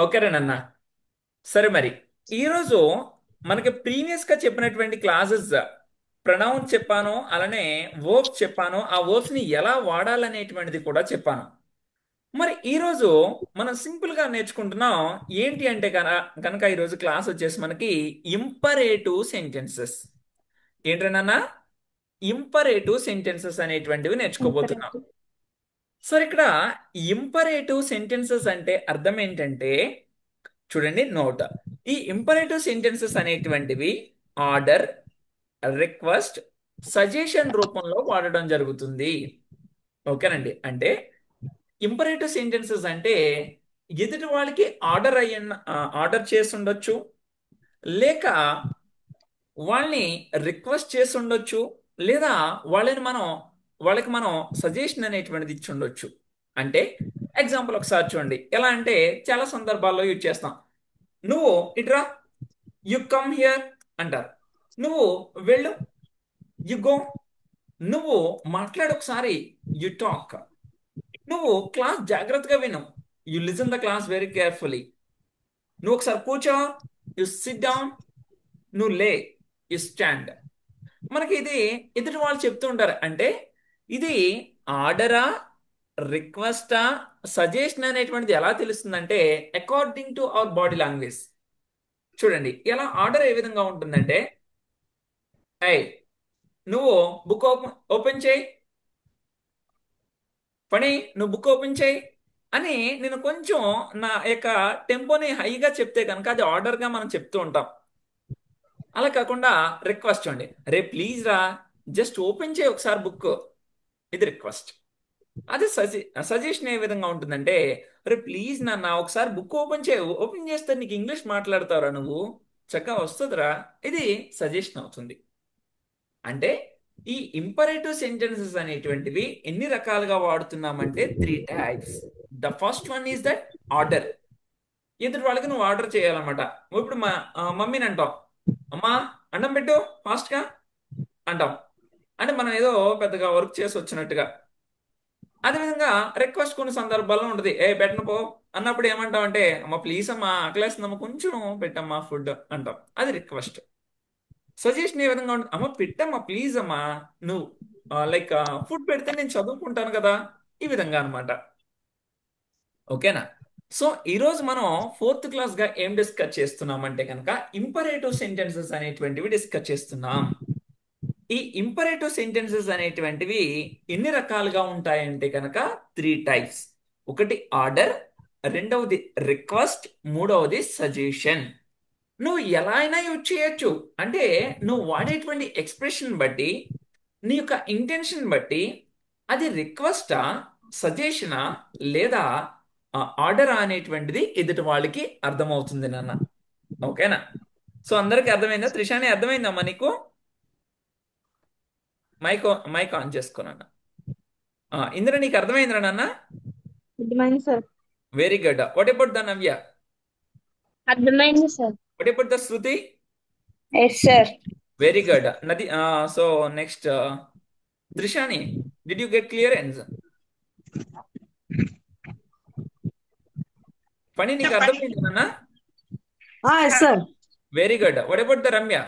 ఓకేనండి. సరే మరి ఈరోజు మనకి ప్రీవియస్గా చెప్పినటువంటి క్లాసెస్ ప్రొనౌన్ చెప్పాను, అలానే వర్బ్స్ చెప్పాను, ఆ వర్బ్స్ని ఎలా వాడాలనేటువంటిది కూడా చెప్పాను. మరి ఈరోజు మనం సింపుల్గా నేర్చుకుంటున్నాం ఏంటి అంటే కనుక ఈరోజు క్లాస్ వచ్చేసి మనకి ఇంపరేటివ్ సెంటెన్సెస్. ఏంటన్నా ఇంపరేటివ్ సెంటెన్సెస్ అనేటువంటివి నేర్చుకోబోతున్నాం. సరే, ఇక్కడ ఇంపరేటివ్ సెంటెన్సెస్ అంటే అర్థం ఏంటంటే, చూడండి నోట్. ఈ ఇంపరేటివ్ సెంటెన్సెస్ అనేటువంటివి ఆర్డర్, రిక్వెస్ట్, సజెషన్ రూపంలో వాడడం జరుగుతుంది. ఓకేనండి. అంటే ఇంపరేటివ్ సెంటెన్సెస్ అంటే ఎదుటి వాళ్ళకి ఆర్డర్ చేసి ఉండొచ్చు, లేక వాళ్ళని రిక్వెస్ట్ చేసి ఉండొచ్చు, లేదా వాళ్ళకి మనం సజెషన్ అనేటువంటిది ఇచ్చి ఉండొచ్చు. అంటే ఎగ్జాంపుల్ ఒకసారి చూడండి. ఎలా అంటే చాలా సందర్భాల్లో యూజ్ చేస్తాం. నువ్వు ఇట్రా, యు కమ్ హియర్ అంటారు. నువ్వు వెళ్ళు, యు గో. నువ్వు మాట్లాడు ఒకసారి, యు టాక్. నువ్వు క్లాస్ జాగ్రత్తగా విను, you listen the class very carefully. నువ్వు ఒకసారి కూర్చో, యు సిట్ డౌన్. నువ్వు లే, యు స్టాండ్. మనకి ఇది ఎదుటి వాళ్ళు చెప్తూ ఉంటారు. అంటే ఇది ఆర్డరా, రిక్వెస్టా, సజెషన్ అనేటువంటిది ఎలా తెలుస్తుందంటే according to our body language. చూడండి, ఎలా ఆర్డర్ ఏ విధంగా ఉంటుందంటే, ఏయ్ నువ్వు బుక్ ఓపెన్ చేయి, పని నువ్వు బుక్ ఓపెన్ చేయి అని నేను కొంచెం నా యొక్క టెంపోని హైగా చెప్తే కనుక అది ఆర్డర్గా మనం చెప్తూ ఉంటాం. అలా కాకుండా రిక్వెస్ట్ చూడండి, రే ప్లీజ్ రా, జస్ట్ ఓపెన్ చేయి ఒకసారి బుక్. ఇది రిక్వెస్ట్. అదే సజెషన్ ఏ విధంగా ఉంటుందంటే, రే ప్లీజ్ నాన్న ఒకసారి బుక్ ఓపెన్ చేయి, ఓపెన్ చేస్తే నీకు ఇంగ్లీష్ మాట్లాడతావురా నువ్వు, చక్కగా వస్తుందిరా. ఇది సజెషన్ అవుతుంది. అంటే ఈ ఇంపరేటివ్ సెంటెన్సెస్ అనేటువంటివి ఎన్ని రకాలుగా వాడుతున్నామంటే three types. The first one is that order. ఎదుటి వాళ్ళకి నువ్వు ఆర్డర్ చేయాలన్నమాట. ఇప్పుడు మమ్మీని అంటాం, అమ్మా అన్నం పెట్టు ఫాస్ట్గా అంటాం. అంటే మనం ఏదో పెద్దగా వర్క్ చేసి వచ్చినట్టుగా. అదేవిధంగా రిక్వెస్ట్ కొన్ని సందర్భాల్లో ఉంటుంది, ఏ పెట్టను పో అన్నప్పుడు ఏమంటాం అంటే, అమ్మ ప్లీజ్ అమ్మా ఆకలేస్తుందమ్మా కొంచెం పెట్టమ్మా ఫుడ్ అంటాం. అది రిక్వెస్ట్. సజెషన్ ఏ విధంగా ఉంటుంది, అమ్మ పెట్టమ్మా ప్లీజ్ అమ్మా, నువ్వు లైక్ ఫుడ్ పెడితే నేను చదువుకుంటాను కదా, ఈ విధంగా అనమాట. ఓకేనా? సో ఈరోజు మనం ఫోర్త్ క్లాస్గా ఏం డిస్కస్ చేస్తున్నామంటే కనుక ఇంపరేటివ్ సెంటెన్సెస్ అనేటువంటివి డిస్కస్ చేస్తున్నాం. ఈ ఇంపరేటివ్ సెంటెన్సెస్ అనేటువంటివి ఎన్ని రకాలుగా ఉంటాయంటే కనుక త్రీ టైప్స్. ఒకటి ఆర్డర్, రెండవది రిక్వెస్ట్, మూడవది సజెషన్. నువ్వు ఎలా అయినా యూజ్ చేయొచ్చు. అంటే నువ్వు వాడేటువంటి ఎక్స్ప్రెషన్ బట్టి, నీ యొక్క ఇంటెన్షన్ బట్టి అది రిక్వెస్టా, సజెషనా, లేదా ఆర్డరా అనేటువంటిది ఎదుటి వాళ్ళకి అర్థమవుతుంది నాన్న. ఓకేనా? సో అందరికీ అర్థమైందా? త్రిషాని అర్థమైందమ్మా నీకు? మైక్ మైక్ ఆన్ చేసుకున్నాను. ఇంద్ర నీకు అర్థమైందిరా నాన్న? అర్థమైంది sir. Very good. What about the Navya? అర్థమైంది sir. What about the Shruti? Yes sir. Very good. నది. సో నెక్స్ట్ త్రిషాని, డిడ్ యూ గెట్ క్లియరెన్స్? పని నీకు అర్థమైంది నాన్న? Yes sir. Very good. What about the Ramya?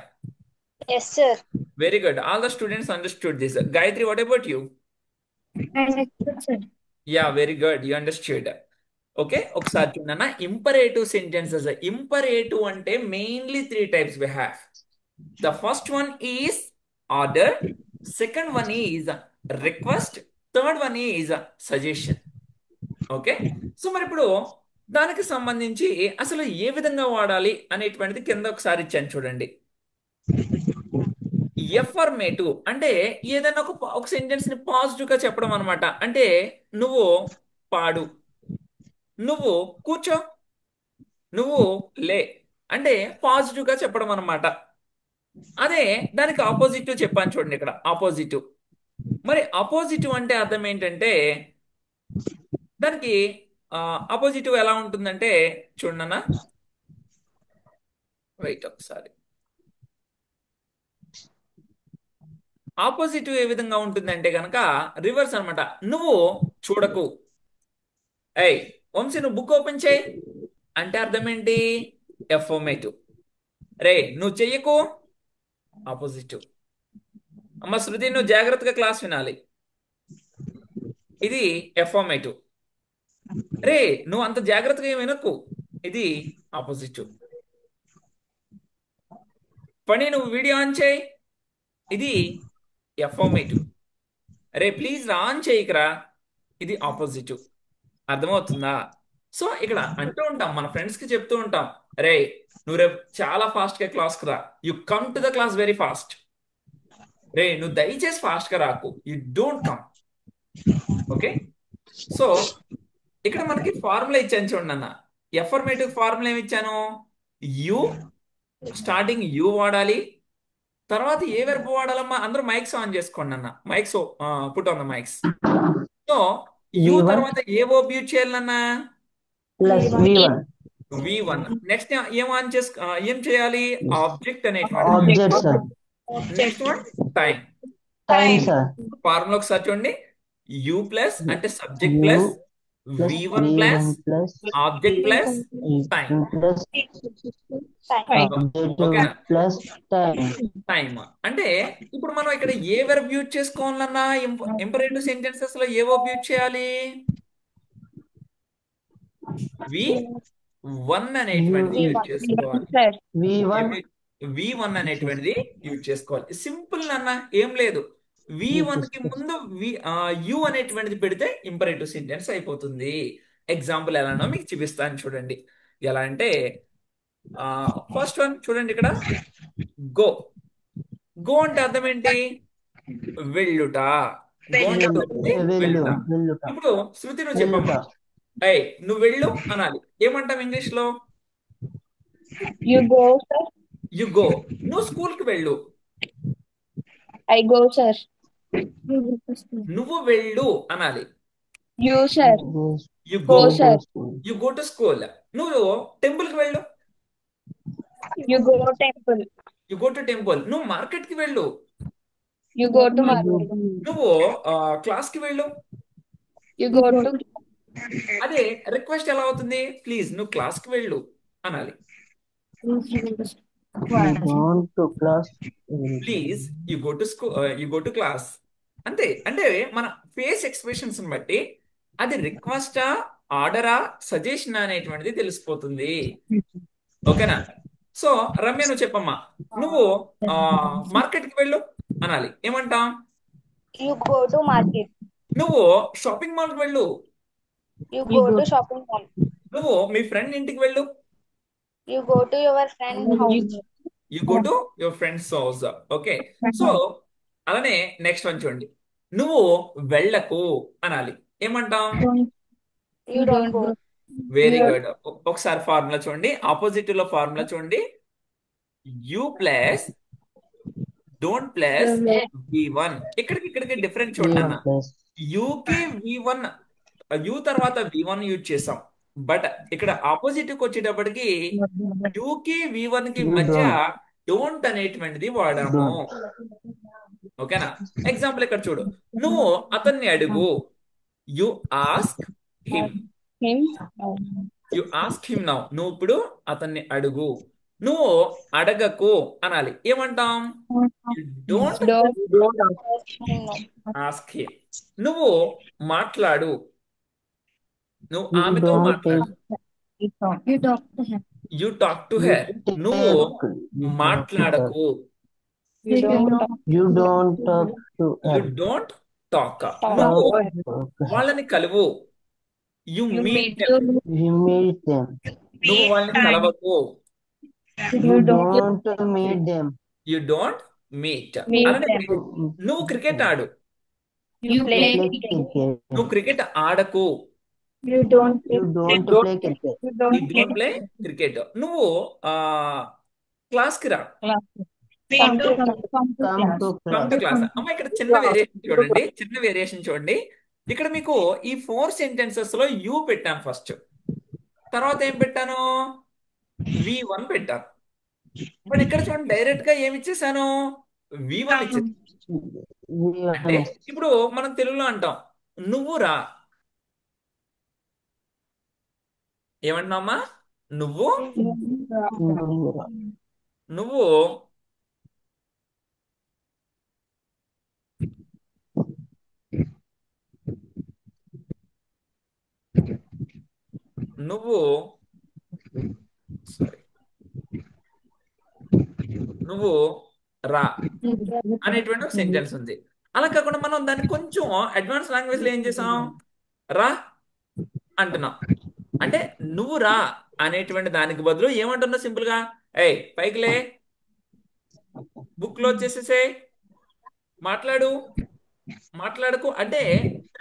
Yes sir. Very good. All the students understood this. Gayatri, what about you? Understood sir. Ya, very good, you understood. Okay, ఒకసారి చూడన్నా. Imperative sentences. Imperative అంటే mainly three types we have. The first one is order, second one is request, third one is suggestion. Okay. So మరి ఇప్పుడు దానికి సంబంధించి అసలు ఏ విధంగా వాడాలి అనేటువంటిది కింద ఒకసారి ఇచ్చాను చూడండి. ఎఫర్మేటివ్ అంటే ఏదైనా ఒక సెంటెన్స్ ని పాజిటివ్ గా చెప్పడం అనమాట. అంటే నువ్వు పాడు, నువ్వు కూర్చో, నువ్వు లే, అంటే పాజిటివ్ గా చెప్పడం అనమాట. అదే దానికి ఆపోజిటివ్ చెప్పాను చూడండి, ఇక్కడ ఆపోజిటివ్. మరి ఆపోజిటివ్ అంటే అర్థం ఏంటంటే దానికి ఆపోజిటివ్ ఎలా ఉంటుందంటే చూడన్నా, వెయిట్ ఒకసారి. ఆపోజిటివ్ ఏ విధంగా ఉంటుందంటే కనుక రివర్స్ అన్నమాట. నువ్వు చూడకు, ఏయ్ వంశీ నువ్వు బుక్ ఓపెన్ చేయి, అంటే అర్థం ఏంటి? ఎఫర్మేటివ్. రే నువ్వు చెయ్యకు, ఆపోజిట్. అమ్మ శృతి, నువ్వు జాగ్రత్తగా క్లాస్ వినాలి. ఇది ఎఫర్మేటివ్. రే నువ్వు అంత జాగ్రత్తగా ఏం వినకు, ఇది ఆపోజిట్. పని, నువ్వు వీడియో ఆన్ చేయి, ఇది ఎఫర్మేటివ్. రే ప్లీజ్ రా ఆన్ చేయకరా, ఇది ఆపోజిట్. అర్థమవుతుందా? సో ఇక్కడ అంటూ ఉంటాం, మన ఫ్రెండ్స్ కి చెప్తూ ఉంటాం, రే నువ్వు రేపు చాలా ఫాస్ట్ గా క్లాస్ కి రా, you come to the class very fast. రే నువ్వు దయచేసి ఫాస్ట్ గా రాకు, you don't come. Okay. So ఇక్కడ మనకి ఫార్ములా ఇచ్చాను చూడండి అన్న. ఎఫర్మేటివ్ ఫార్ములా ఏమి ఇచ్చాను? యు, స్టార్టింగ్ యు వాడాలి. తర్వాత ఏ వెర్బ్ వాడాలమ్మా? అందరూ మైక్స్ ఆన్ చేసుకోండి అన్న. Mics put on the mics. So you V1 తర్వాత ఏ వర్బ్ యూజ్ చేయాలన్నా? plus V1. V1. నెక్స్ట్ ఏం ఆన్ చేసు ఏం చేయాలి? Yes. ఆబ్జెక్ట్ అనేటువంటిది use Object, చేయాలి. sir. Next one time. Time, sir. Formula ఒకసారి చూడండి. యు ప్లస్ అంటే subject U plus plus V1 V1 plus plus object plus time. V1 plus object ఓకేనా? plus time. టైం అంటే ఇప్పుడు మనం ఇక్కడ ఏ వెర్బ్ యూజ్ చేసుకోవాలన్నా, ఇంపరేటివ్ సెంటెన్సెస్ లో ఏ వర్బ్ యూజ్ చేయాలి? వి వన్ అనేటువంటిది U యూజ్ చేసుకోవాలి. సార్ V1 V1 అనేటువంటిది యూజ్ చేసుకోవాలి. సింపుల్ అన్న, ఏం లేదు. V1 కి ముందు యు అనేటువంటిది పెడితే ఇంపరేటివ్ సెంటెన్స్ అయిపోతుంది. ఎగ్జాంపుల్ ఎలానో మీకు చూపిస్తాను చూడండి. ఎలా అంటే ఫస్ట్ వన్ చూడండి ఇక్కడ. గో. గో అంటే అర్థం ఏంటి? వెళ్ళుట. గో అంటే అర్థం ఏంటి? వెళ్ళు వెళ్ళుట. వెళ్ళుట ఇప్పుడు శృతి నువ్వు వెళ్ళుట చెప్పమ్మా. ఏయ్ నువ్వు వెళ్ళు అనాలి. ఏమంటాం ఇంగ్లీష్ లో? You go sir you go. నువ్వు స్కూల్ కి వెళ్ళు. ఐ గో సార్ నువ్వు వెళ్ళు అనాలి. You sir goes you go go. Sir school. You go to school. నువ్వు టెంపుల్ కి వెళ్ళు. You go temple you go to temple. నువ్వు మార్కెట్ కి వెళ్ళు. యు గో టు మార్కెట్ నువ్వు క్లాస్ కి వెళ్ళు. యు గో టు అదే రిక్వెస్ట్ ఎలా అవుతుంది? ప్లీజ్ నువ్వు క్లాస్ కి వెళ్ళు అనాలి. You want to class. Please you go to school, you go to class. అంతే. అంటే మన ఫేస్ ఎక్స్ప్రెషన్స్ బట్టి అది రిక్వెస్టా, ఆర్డరా, సజెషన్ అనేటువంటిది తెలిసిపోతుంది. ఓకేనా? సో రమ్య నువ్వు చెప్పమ్మా. నువ్వు మార్కెట్ కి వెళ్ళు అనాలి. ఏమంటాం? యు గో టు మార్కెట్ నువ్వు షాపింగ్ మాల్ కి వెళ్ళు. You go to shopping mall నువ్వు మీ ఫ్రెండ్ ఇంటికి వెళ్ళు. You go to your friend house you go to your friends house. Okay. So అలానే నెక్స్ట్ వన్ చూడండి. నువ్వు వెళ్ళకు అనాలి. ఏమంటాం? You don't go very good. ఒకసారి ఫార్ములా చూడండి, ఆపోజిట్ లో ఫార్ములా చూడండి. You plus don't plus V1. ఇక్కడికి డిఫరెన్స్ చూడండి అన్న. V1 plus యూకి V1, యు తర్వాత V1 యూజ్ చేసాం. బట్ ఇక్కడ ఆపోజిట్ కి వచ్చేటప్పటికి యూకి V1 కి You మధ్య don't. డోంట్ అనేటువంటిది వాడాము. Don't. ఓకేనా? ఎగ్జాంపుల్ ఇక్కడ చూడు. నువ్వు అతన్ని అడుగు. You ask him. Him you ask him now. నువ్వు ఇప్పుడు అతన్ని అడుగు. నువ్వు అడగకు అనాలి. ఏమంటాం? You don't don't ask him. నువ్వు మాట్లాడు. నువ్వు You ఆమెతో don't మాట్లాడు. You talk to him you talk to you her. నువ్వు talk you talk to her. మాట్లాడకు. You don't You don't talk to you her. Don't talk. Talk. నువ్వు Okay. వాళ్ళని కలువు. You you meet. Meet You meet them. నువ్వు వాళ్ళని కలవకు. You don't meet them. You don't meet. Meet అలానే them. నువ్వు cricket ఆడు. You play Play cricket. నువ్వు క్రికెట్ ఆడకు. You don't You don't play cricket. You you don't don't play cricket. నువ్వు క్లాస్ కి రా. Come to Come to come to class. Class. అమ్మ ఇక్కడ చిన్న వేరియేషన్ చూడండి. చిన్న వేరియేషన్ చూడండి. ఇక్కడ మీకు ఈ 4 సెంటెన్సెస్ లో యు పెట్టాను ఫస్ట్. తర్వాత ఏం పెట్టాను? V1 పెట్టాను. బట్ ఇక్కడ చూడండి, డైరెక్ట్ గా ఏమి ఇచ్చేసాను? V1 ఇచ్చేసాను. అంటే V1 ఇప్పుడు మనం తెలుగులో అంటాం, నువ్వు రా. ఏమంటున్నామా? నువ్వు నువ్వు నువ్వు నువ్వు సారీ నువ్వు రా అనేటువంటి ఒక సెంటెన్స్ ఉంది. అలా కాకుండా మనం దాన్ని కొంచెం అడ్వాన్స్ లాంగ్వేజ్ లో ఏం చేసాం? రా అంటున్నాం. అంటే నువ్వు రా అనేటువంటి దానికి బదులు ఏమంటున్నావు? సింపుల్ గా ఏయ్ పైకిలే, బుక్ లో వచ్చేసేసే, మాట్లాడు, మాట్లాడకు. అంటే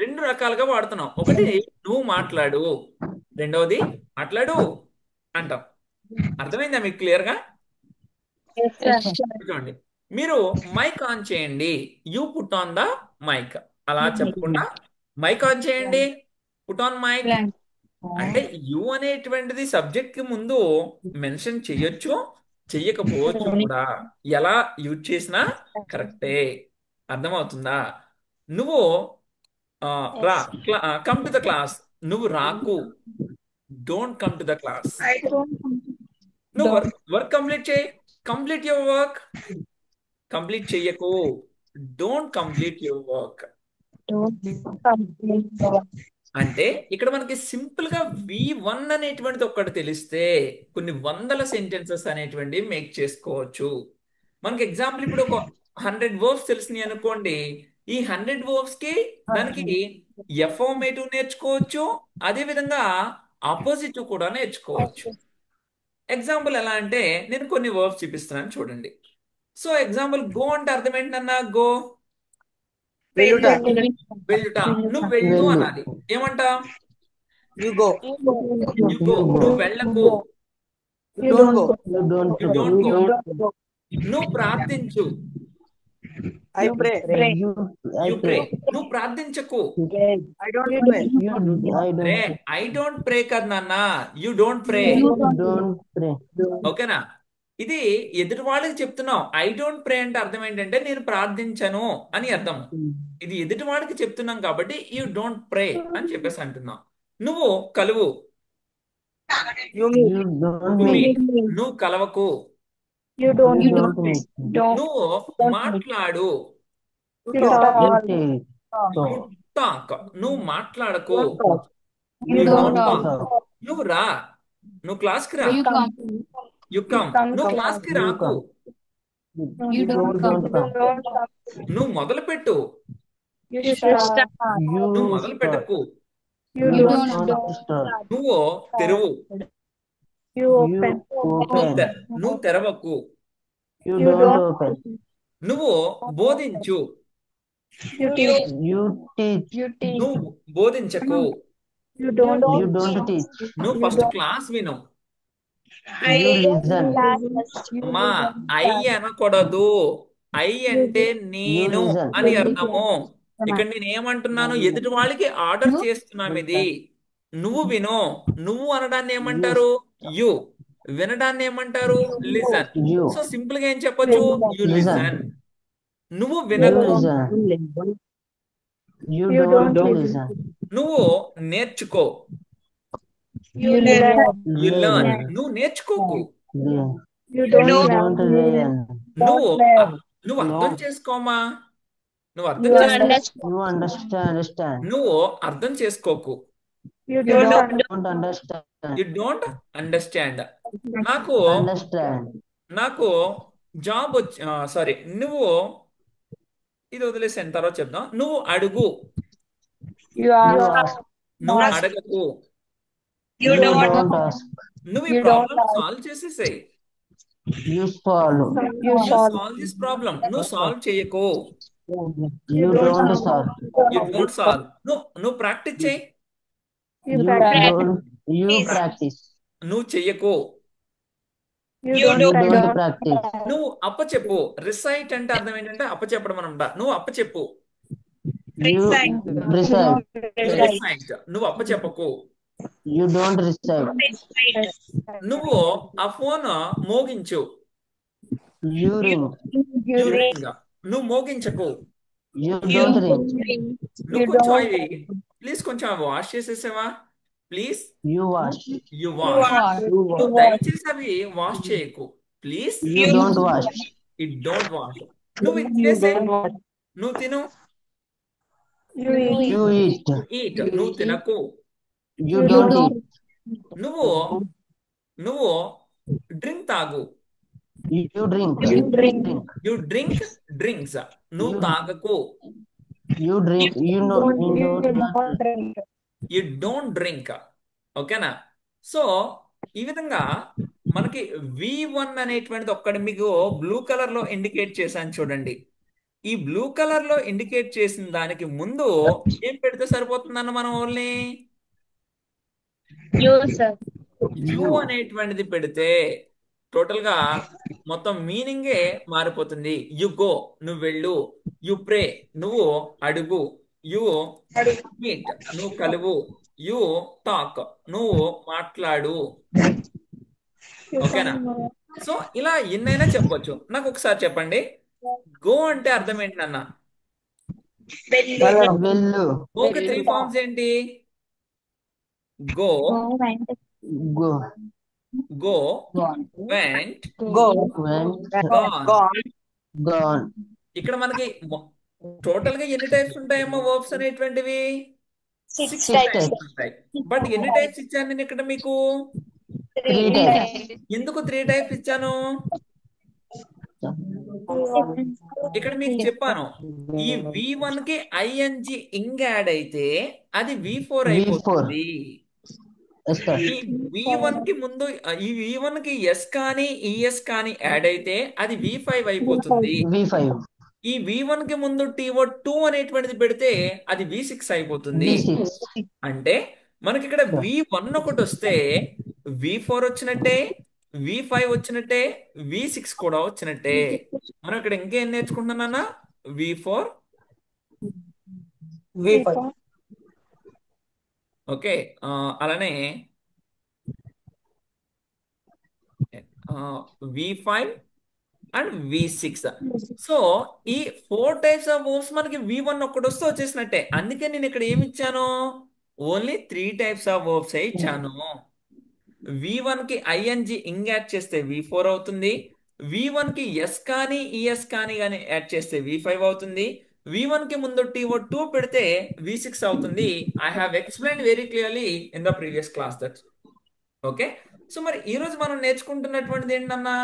రెండు రకాలుగా వాడుతున్నాం. ఒకటి నువ్వు మాట్లాడు, రెండవది మాట్లాడు అంటాం. అర్థమైందా మీకు క్లియర్ గా? చూడండి, మీరు మైక్ ఆన్ చేయండి, you put on the mike. అలా చెప్పకుండా మైక్ ఆన్ చేయండి, పుట్ ఆన్ మైక్. అంటే యు అనేటువంటిది సబ్జెక్ట్ కి ముందు మెన్షన్ చెయ్యొచ్చు, చెయ్యకపోవచ్చు కూడా. ఎలా యూజ్ చేసినా కరెక్టే. అర్థమవుతుందా? నువ్వు ఆ, రా, కమ్ టు ద క్లాస్. నువ్వు రాకు, don't come to the class. నువ్వు వర్క్ కంప్లీట్ చేయి, కంప్లీట్ యువర్ వర్క్. కంప్లీట్ చెయ్యకు, డోంట్ కంప్లీట్ యువర్ వర్క్. అంటే ఇక్కడ మనకి సింపుల్ గా V1 అనేటువంటిది ఒక్కటి తెలిస్తే కొన్ని వందల సెంటెన్సెస్ అనేటువంటివి మేక్ చేసుకోవచ్చు. మనకి ఎగ్జాంపుల్ ఇప్పుడు ఒక 100 వర్బ్స్ తెలిసినాయి అనుకోండి. ఈ 100 వర్బ్స్ కి దానికి ఎఫర్మేటివ్ నేర్చుకోవచ్చు, అదే విధంగా ఆపోజిటివ్ కూడా నేర్చుకోవచ్చు. ఎగ్జాంపుల్ ఎలా అంటే నేను కొన్ని వర్బ్స్ చూపిస్తున్నాను చూడండి. సో ఎగ్జాంపుల్ గో అంటే అర్థం ఏంటన్నా? గో వెళ్ళుట. వెళ్ళుట. నువ్వు వెళ్ళు వెళ్ళు. అనాలి. ఏమంటా? You go. You go. నువ్వు వెళ్ళకు, You don't go. You don't you don't go. go. నువ్వు ప్రార్థించు, I pray. You you I pray. pray. నువ్వు ప్రార్థించకు. I don't pray. I ray don't I don't ప్రే కదా నాన్న, you don't pray. don't pray. ఓకేనా? ఇది ఎదుటి వాళ్ళకి చెప్తున్నావు. ఐ డోంట్ ప్రే అంటే అర్థం ఏంటంటే నేను ప్రార్థించను అని అర్థం. ఇది ఎదుటి వాడికి చెప్తున్నాం కాబట్టి యు డోంట్ ప్రే అని చెప్పేసి అంటున్నాం. నువ్వు కలువు, You meet. You don't to meet. Meet. నువ్వు కలవకు. You don't. You don't meet. నువ్వు మాట్లాడు, You talk. You take. You talk. నువ్వు మాట్లాడకు, You you don't don't talk. Talk. నువ్వు రా, నువ్వు క్లాస్కి రా, You come. You come. నువ్వు క్లాస్కి You రాకు, come. You don't come. నువ్వు మొదలు పెట్టు, You start. నువ్వు You మొదలు start. పెట్టకు. You You don't. don't start. నువ్వు తెరువు, You You open. open. నువ్వు తెరవకు. You You don't don't. open. నువ్వు బోధించు, You teach. You teach. You teach. నువ్వు బోధించకు. You don't. You don't teach. నువ్వు ఫస్ట్ క్లాస్ విను. You listen. అమ్మా ఐ అనకూడదు, ఐ అంటే నేను You listen. అని అర్థము. ఇక్కడ నేను ఏమంటున్నాను? ఎదుటి వాళ్ళకి ఆర్డర్ చేస్తున్నాం ఇది. నువ్వు విను. నువ్వు అనడాన్ని ఏమంటారు? యు. వినడాన్ని ఏమంటారు? లిజన్. You. సో సింపుల్ గా ఏం చెప్పొచ్చు? You Listen. లిజన్. నువ్వు You వినకు, listen. You You don't don't listen. నువ్వు నేర్చుకో, You learn. You learn. Learn. నువ్వు నేర్చుకోకు. Learn. You You don't don't learn. నువ్వు learn. నువ్వు అర్థం చేసుకోమా? నువ్వు అర్థం You చేసుకో. understand. You understand. నువ్వు అర్థం చేసుకోకు. You You don't. don't understand. You don't understand. నాకు Understand. నాకు జాబ్ వచ్చి సారీ, నువ్వు ఇది వదిలేసాను, తర్వాత చెప్దాం. నువ్వు అడుగు, You You ask. ask. నువ్వు అడగకు. You don't ask. నువ్వు ఈ You don't problem ask. Solve చేసేసాయి. You solve. You solve. Solve this problem. నువ్వు సాల్వ్ చేయకు, You don't solve. You don't solve. నువ్వు ప్రాక్టీస్ చేయి, You You practice. don't. You practice. నువ్వు చెయ్యకు. You You don't. don't practice. నువ్వు అప్పచెప్పు. Recite అంటే అర్థం ఏంటంటే అప్పచెప్పడం అనమాట. నువ్వు అప్పచెప్పు, You recite. రిసైట్. నువ్వు అప్పచెప్పకు. You don't recite. నువ్వు ఆ ఫోన్ మోగించు, You ring. You ring. నువ్వు మోగించకు. You don't ring. నువ్వు కొంచెం అవి ప్లీజ్ కొంచెం వాష్ చేసేసావా? Please You wash. You wash. You నువ్వు wash. దయచేసి అవి వాష్ చేయకు. Please You don't wash. It don't wash. నువ్వు ఇది చేసే, నువ్వు తిను. You eat. You eat. Eat, నువ్వు తినకు. You don't eat. నువ్వు నువ్వు డ్రింక్ తాగు. You drink. You drink drinks, నువ్వు తాగకు. You drink. You know. You You don't don't drink. You don't drink. ఓకేనా? సో ఈ విధంగా మనకి V1 అనేటువంటిది ఒక్కటి మీకు బ్లూ కలర్ లో ఇండికేట్ చేశాను చూడండి. ఈ బ్లూ కలర్ లో ఇండికేట్ చేసిన దానికి ముందు ఏం పెడితే సరిపోతుందన్న మనం ఓన్లీ You, sir. యు అనేటువంటిది పెడితే టోటల్ గా మొత్తం మీనింగే మారిపోతుంది. యు గో, నువ్వు వెళ్ళు. యు ప్రే, నువ్వు అడుగు. యు మీట్, నువ్వు కలువు. యు టాక్, నువ్వు మాట్లాడు. You ఓకేనా? come. సో ఇలా ఎన్నైనా చెప్పొచ్చు. నాకు ఒకసారి చెప్పండి, గో అంటే అర్థం ఏంటి నాన్న? వెళ్ళు. గోకి 3 ఫార్మ్స్ ఏంటి? Go, Go. Go, vent, Go. Went. Gone. Gone. Gone. ఇక్కడ మనకి టోటల్ గా ఎన్ని టైప్స్ ఉంటాయమ్మా వర్బ్స్ అనేటువంటివి? 6 టైప్స్ ఉంటాయి. బట్ ఎన్ని టైప్స్ ఇచ్చాను నేను ఇక్కడ మీకు? 3 times. ఎందుకు 3 టైప్స్ ఇచ్చాను? ఇక్కడ మీకు చెప్పాను, ఈ V1 కి ఐఎన్జి ఇంగ్ యాడ్ అయితే అది V4 అయిపోతుంది. Yes, sir. ఈ V1 కి ముందు ఈ V1 కి ఎస్ కానీ ఈఎస్ కానీ యాడ్ అయితే అది V5 అయిపోతుంది. V5. ఈ V1 కి ముందు TO2 అనేటువంటిది పెడితే అది V6 అయిపోతుంది. V6. అంటే మనకి ఇక్కడ V1 ఒకటి వస్తే V4 వచ్చినట్టే, V5 వచ్చినట్టే, V6 కూడా వచ్చినట్టే. మనం ఇక్కడ ఇంకేం నేర్చుకుంటున్నా? V4, V5. ఓకే. అలానే V5 అండ్ V6. సో ఈ 4 టైప్స్ ఆఫ్ వర్బ్స్ మనకి V1 ఒక్కటి వస్తే వచ్చేసినట్టే. అందుకే నేను ఇక్కడ ఏమి ఇచ్చాను? ఓన్లీ 3 టైప్స్ ఆఫ్ వర్బ్స్ ఇచ్చాను. V1 కి ఐఎన్జి ఇంగ్ యాడ్ చేస్తే V4 అవుతుంది. V1 కి ఎస్ కానీ ఈఎస్ కానీ యాడ్ చేస్తే V5 అవుతుంది. V1 కి ముందు TO2 పెడితే V6 అవుతుంది. I have explain very clearly in the previous class that. Okay. So మరి ఈ రోజు మనం నేర్చుకుంటున్నటువంటిది ఏంటన్నా?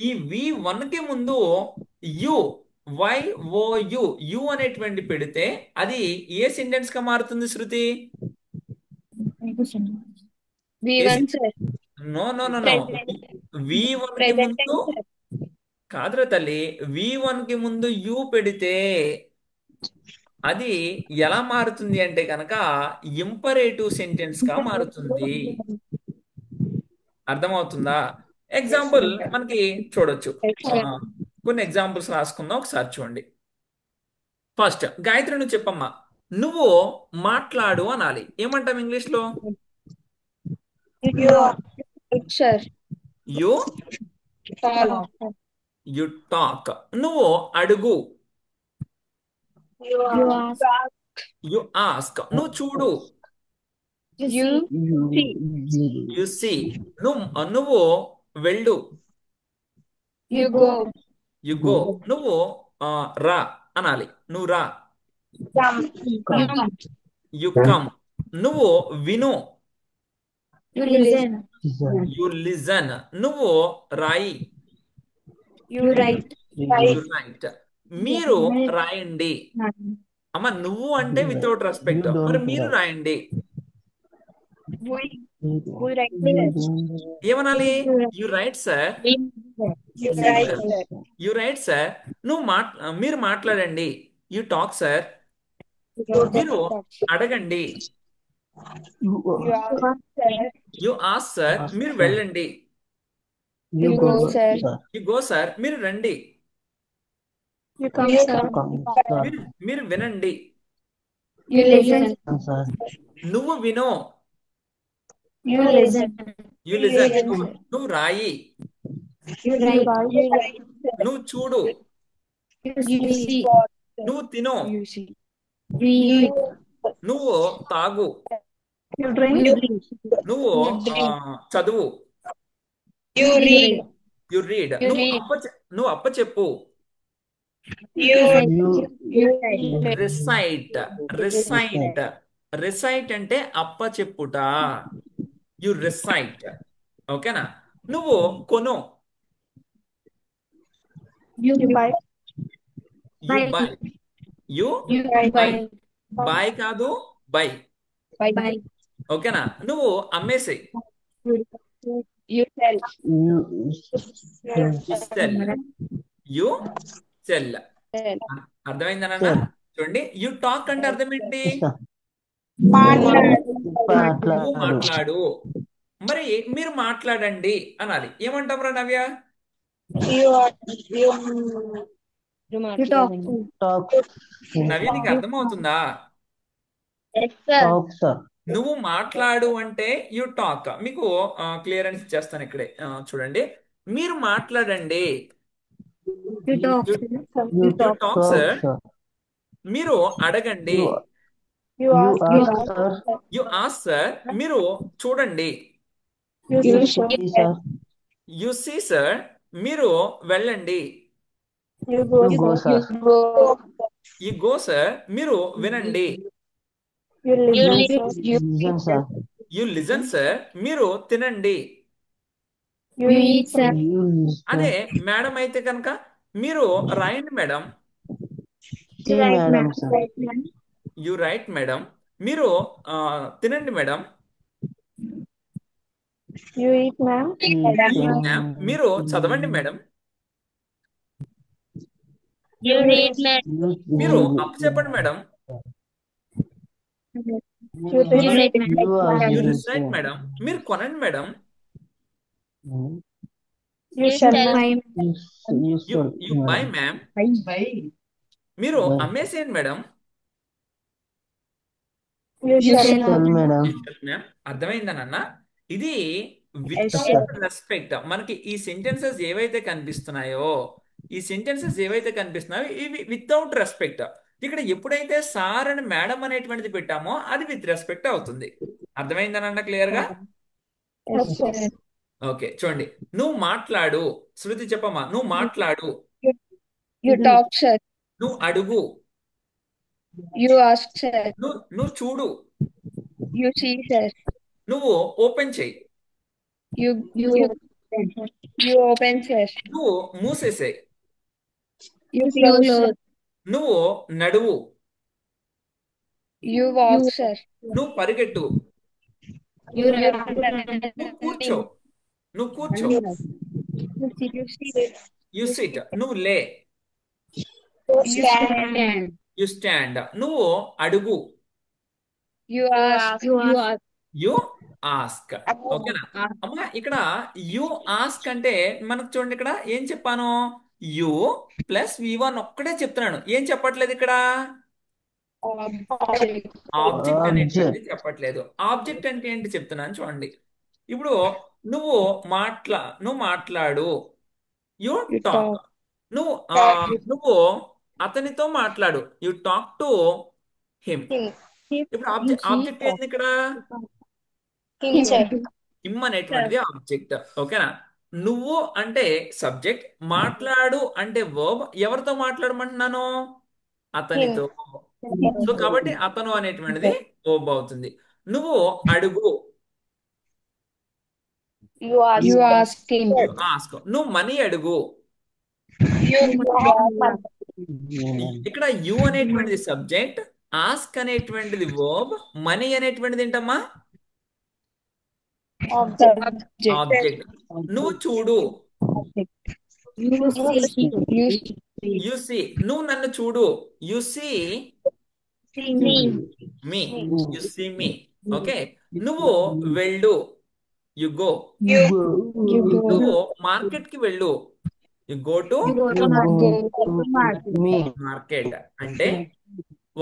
ఈ V1 కి ముందు యు, YOU, యు అనేటువంటి పెడితే అది ఏ సెంటెన్స్ గా మారుతుంది Shruti? V1, sir. No no no no. Present. V1 కి Present ముందు tense, sir. కాదురా తల్లి, V1 కి ముందు యు పెడితే అది ఎలా మారుతుంది అంటే కనుక ఇంపరేటివ్ సెంటెన్స్ గా మారుతుంది. అర్థమవుతుందా? ఎగ్జాంపుల్ మనకి చూడొచ్చు. కొన్ని ఎగ్జాంపుల్స్ రాసుకుందాం, ఒకసారి చూడండి. ఫస్ట్ గాయత్రి, నువ్వు చెప్పమ్మా. నువ్వు మాట్లాడు అనాలి. ఏమంటాం ఇంగ్లీష్ లో? Sir. You Talk. You talk. నువ్వు అడుగు. You ask. You ask. నువ్వు చూడు. You see. You see. నువ్వు వెళ్ళు. You go. You go. నువ్వు రా అనాలి. నువ్వు రా. Come. You come. నువ్వు విను. You listen. You listen. నువ్వు రాయి. You write. You write. మీరు రాయండి. అమ్మ నువ్వు అంటే వితౌట్ రెస్పెక్ట్. మరి మీరు రాయండి. We write. ఏమనాలి? You right sir. You write. You right sir. మీరు మాట్లాడండి. You talk sir. మీరు అడగండి. You ask, sir. You ask sir. మీరు వెళ్ళండి. You go, sir. You go sir. మీరు రండి. You come, sir. మీరు వినండి. You listen. నువ్వు విను. You listen. You listen. నువ్వు రాయి. You write. నువ్వు చూడు. You see. నువ్వు తిను. You see. We eat. నువ్వు తాగు. You drink. You drink. నువ్వు You drink. చదువు. You read. You read. You నువ్వు read. నువ్వు అప్ప చెప్పు. You You you recite. Recite. Recite అంటే అప్ప చెప్పుట. You recite. ఓకేనా? నువ్వు కొను. you buy. You buy. You you buy. buy. Boy కాదు, బై. Buy. ఓకేనా? నువ్వు అమ్మేసేయి. You sell. you you sell. You sell. అర్థమైందా నాన్న? చూడండి, యు టాక్ అంటే అర్థం ఏంటి? నువ్వు మాట్లాడు మాట్లాడు. మరి మీరు మాట్లాడండి అనాలి. ఏమంటాం రా నవ్య? You talk. టాక్ నవ్య నీకు అర్థమవుతుందా? Yes, sir. టాక్ సార్ నువ్వు మాట్లాడు అంటే యు టాక్. మీకు క్లియర్ అని చేస్తాను ఇక్కడే. చూడండి, మీరు మాట్లాడండి. You talk. You talk sir. Sir మీరు అడగండి. You యు ask. Ask sir you ask sir. మీరు చూడండి. You You see. ఈ సార్ యు సీ సార్. మీరు వెళ్ళండి. You go. You go sir go. You go sir. మీరు వినండి. You You listen. live. sir. You listen sir you listen sir. మీరు తినండి. You you eat. eat, sir. You అదే madam అయితే కనుక మీరు రాయండి madam. See madam sir you right madam. మీరు తినండి madam. You eat, ma'am. Ma'am. మీరు చదవండి మేడం. You read, man. మీరు అప్పు చెప్పండి madam. You You read. read, man. You recite madam. మీరు కొనండి madam. You shall. Tell ma'am. You buy ma'am. మీరు అమ్మేసేయండి madam. You You shall. shall. Madam ma'am. అర్థమైందా నాన్న? ఇది Yes, వితౌట్ రెస్పెక్ట్. మనకి ఈ సెంటెన్సెస్ ఏవైతే కనిపిస్తున్నాయో ఇవి వితౌట్ రెస్పెక్ట్. ఇక్కడ ఎప్పుడైతే సార్ అని మేడం అనేటువంటిది పెట్టామో అది విత్ రెస్పెక్ట్ అవుతుంది. అర్థమైందా నాన్న క్లియర్ గా? Yes, sir. ఓకే, చూడండి. నువ్వు మాట్లాడు. శృతి చెప్పమ్మా. నువ్వు మాట్లాడు. You talk, sir. నువ్వు అడుగు. You ask, sir. నువ్వు చూడు. You see, sir. నువ్వు ఓపెన్ చేయి. You you open, sir. నువ్వు మూసేసేయి. You close, sir. నువ్వు నడువు. You walk, sir. నువ్వు పరిగెట్టు. You నువ్వు కూర్చో. You sit. You SIT. నువ్వు లే. You stand. You stand. నువ్వు అడుగు. You ask. You ask. ఓకేనా అమ్మా? ఇక్కడ యు ఆస్క్ అంటే మనకు చూడండి, ఇక్కడ ఏం చెప్పాను? యు ప్లస్ V1 ఒక్కటే చెప్తున్నాను. ఏం చెప్పట్లేదు ఇక్కడ. ఆబ్జెక్ట్ అనేటువంటిది చెప్పట్లేదు. ఆబ్జెక్ట్ అంటే ఏంటి చెప్తున్నాను చూడండి. ఇప్పుడు నువ్వు మాట్లాడు. You talk. నువ్వు అతనితో మాట్లాడు. You talk to him. ఇప్పుడు ఆబ్జెక్ట్ ఏంది ఇక్కడ? హిమ్ అనేటువంటిది ఆబ్జెక్ట్. ఓకేనా? నువ్వు అంటే సబ్జెక్ట్, మాట్లాడు అంటే వర్బ్. ఎవరితో మాట్లాడమంటున్నాను? అతనితో. సో కాబట్టి అతను అనేటువంటిది వర్బ్ అవుతుంది. నువ్వు అడుగు. You ask him. You ask. నువ్వు మనీ అడుగు. ఇక్కడ యు అనేటువంటిది సబ్జెక్ట్, ఆస్క్ అనేటువంటిది వర్బ్, మనీ అనేటువంటిది ఏంటమ్మా? ఆబ్జెక్ట్. నువ్వు చూడు. You see. నువ్వు నన్ను చూడు. You see me. You see me. Okay. నువ్వు వెళ్ళు. You go. నువ్వు మార్కెట్ కి వెళ్ళు. You go to market. అంటే